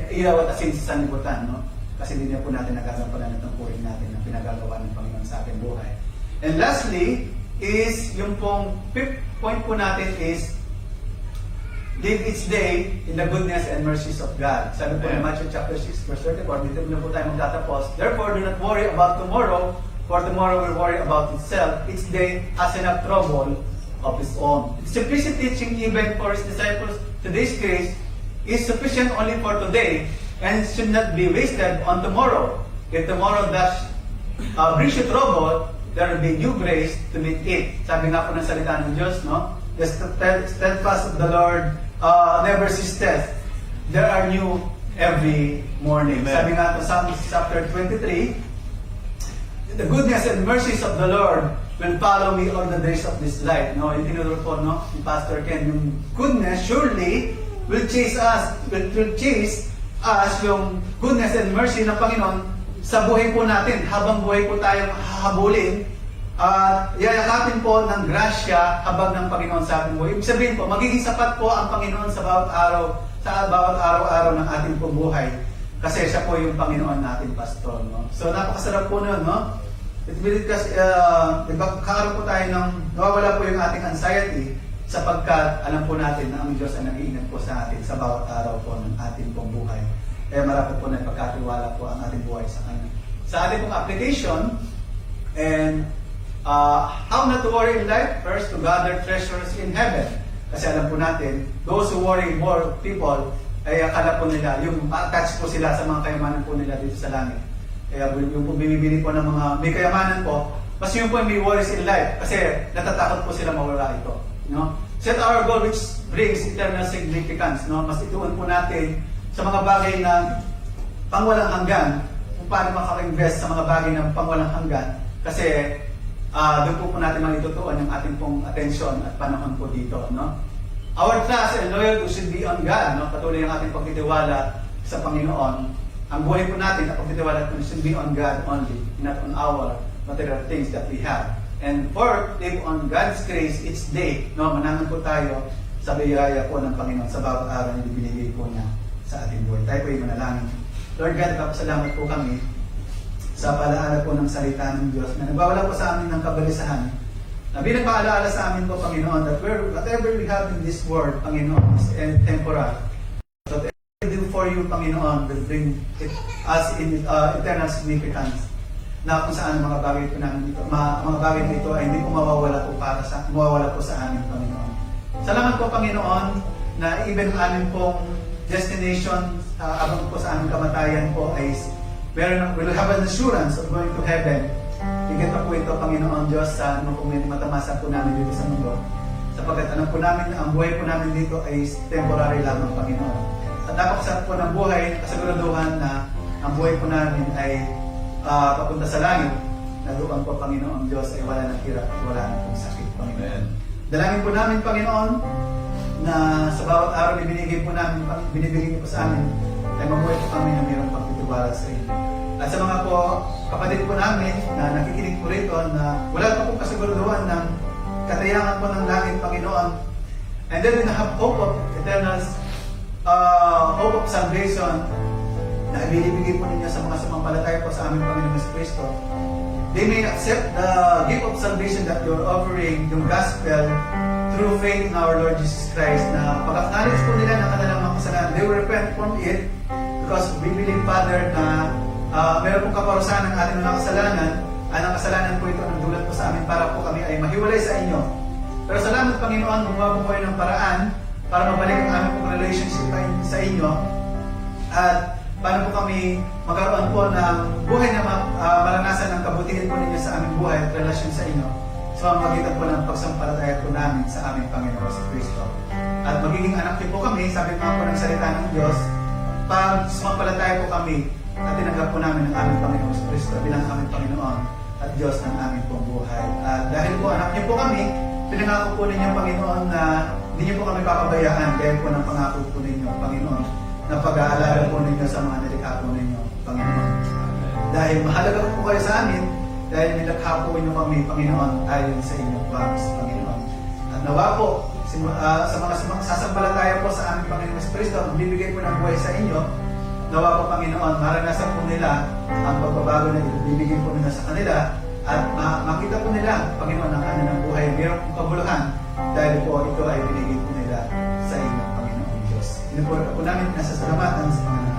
ilaw at asin sa sanlibutan, no? Kasi hindi na po natin nagagampanan ng tungkulin natin na pinagagawa ng Panginoon sa ating buhay. And lastly, is yung pong fifth point po natin is live each day in the goodness and mercies of God. Sabi po in Matthew chapter 6 verse 34, dito na po tayo magtatapos. Therefore, do not worry about tomorrow, for tomorrow will worry about itself. Each day has enough trouble of its own. Simplicity teaching even for his disciples today's grace is sufficient only for today and should not be wasted on tomorrow. If tomorrow does brings you trouble, there will be new grace to meet it. Sabi nga po ng salita ng Diyos, no? The steadfast of the Lord never ceases. There are new every morning. Amen. Sabi nga po sa Psalm chapter 23, the goodness and mercies of the Lord will follow me all the days of this life. No, yung tinuturo po, no, ni Pastor Ken, yung goodness surely will chase us, will chase us yung goodness and mercy ng Panginoon sa buhay po natin. Habang buhay po tayong hahabulin, yayakapin po ng grasya habang ng Panginoon sa ating buhay. Ibig sabihin po, magiging sapat po ang Panginoon sa bawat araw ng ating pong buhay. Kasi siya po yung Panginoon natin, Pastor. No? So, napakasarap po nun, no? Kakaroon po tayo ng, nawawala po yung ating anxiety sapagkat alam po natin na ang Diyos ay nag-iingat po sa atin sa bawat araw po ng ating pong buhay. Kaya marapot po na ipagkatiwala po ang ating buhay sa Kanya. Sa ating pong application, and how not to worry in life? First, to gather treasures in heaven. Kasi alam po natin, those who worry more people, ay akala po nila, yung attached po sila sa mga kayamanan po nila dito sa langit. Kaya yung po bibili po ng mga may kayamanan po, mas yung po may worries in life kasi natatakot po sila mawala ito. No? Set our goal which brings eternal significance. No? Mas ituon po natin sa mga bagay na pangwalang hanggan, kung paano makaka-invest sa mga bagay na pangwalang hanggan Kasi doon po natin manitutuan yung ating pong atensyon at panahon po dito. No? Our trust and loyalty should be on God. No? Patuloy ang ating pagtitiwala sa Panginoon. Ang buhay po natin at pagtitiwala po should be on God only, not on our material things that we have. And for live on God's grace each day, no, manangan po tayo sa biyaya po ng Panginoon sa bawat araw na ibinigay po niya sa ating buhay. Tayo po ay manalangin. Lord God, nagpapasalamat po kami sa palaala po ng salita ng Diyos na nagbawala po sa amin ng kabalisahan. Na binagpaalaala sa amin po, Panginoon, that whatever we have in this world, Panginoon, is temporal. So whatever we do for you, Panginoon, will bring us in eternal significance. Na kung saan mga bagay po namin dito, mga bagay dito ay hindi po mawawala po sa amin, Panginoon. Salamat po, Panginoon, na even amin pong destination abang po sa aming kamatayan po ay we'll have an assurance of going to heaven. Higit na po ito, Panginoon Diyos, sa anong kung may matamasa po namin dito sa mundo. Sapagkat alam po namin na ang buhay po namin dito ay temporary lamang, Panginoon. At napakasarap po ng buhay, kasiguraduhan na ang buhay po namin ay papunta sa langit, na doon po, Panginoon Diyos, ay wala ng hirap at wala ng sakit, Panginoon. Dalangin po namin, Panginoon, na sa bawat araw na binibigay niyo po sa amin, ay mabuhay po kami na mayroong pagtitiwala sa inyo. At sa mga po kapatid po namin na nakikinig po rito na wala pa po kasiguraduhan ng katayangan po ng langit, Panginoon, and then we have hope of eternal hope of salvation na ibinibigay po ninyo sa mga sumampalataya po sa aming Panginoon Kristo. They may accept the gift of salvation that you're offering, yung gospel, through faith in our Lord Jesus Christ, na pag-acknowledge po nila ng kanilang mga kasalanan, they will repent from it because we believe, Father, na meron pong kaparusahan ng ating mga kasalanan, at ang kasalanan po ito ang dulot po sa amin para po kami ay mahiwalay sa inyo. Pero salamat, Panginoon, gumawa po kayo ng paraan para mabalik ang aming pong relationship sa inyo, at paano po kami magkaroon po ng buhay na maranasan ng kabutihan po ninyo sa aming buhay at relasyon sa inyo sa pamamagitan po ng pagsampalataya po namin sa aming Panginoon si Kristo. At magiging anak niyo po kami, sabi po ng salita ng Diyos, pag sumampalataya po kami at tinanggap po namin ang aming Panginoon si Kristo bilang aming Panginoon at Diyos ng aming pong buhay. At dahil po anak niyo po kami, pinangako po ninyo, Panginoon, na hindi niyo po kami papabayaan dahil po ng pangako po ninyo, Panginoon, na pag-aalala po ninyo sa mga nilikha po ninyo, Panginoon. Dahil mahalaga po kayo sa amin, dahil nilikha po ninyo kami, Panginoon, ayon sa inyong promise, Panginoon. At nawa po, sa mga sasampalataya po sa aming Panginoon sa Kristo, bibigay po ng buhay sa inyo, nawa po, Panginoon, maranasan po nila ang pagbabago na ibibigay po nila sa kanila, at makita po nila, Panginoon, ang kanilang buhay, mayroong pong kabuluhan, dahil po ito ay binigay po nila sa inyo, Panginoon Diyos. Pinupura po namin, nasa salamatan sa mga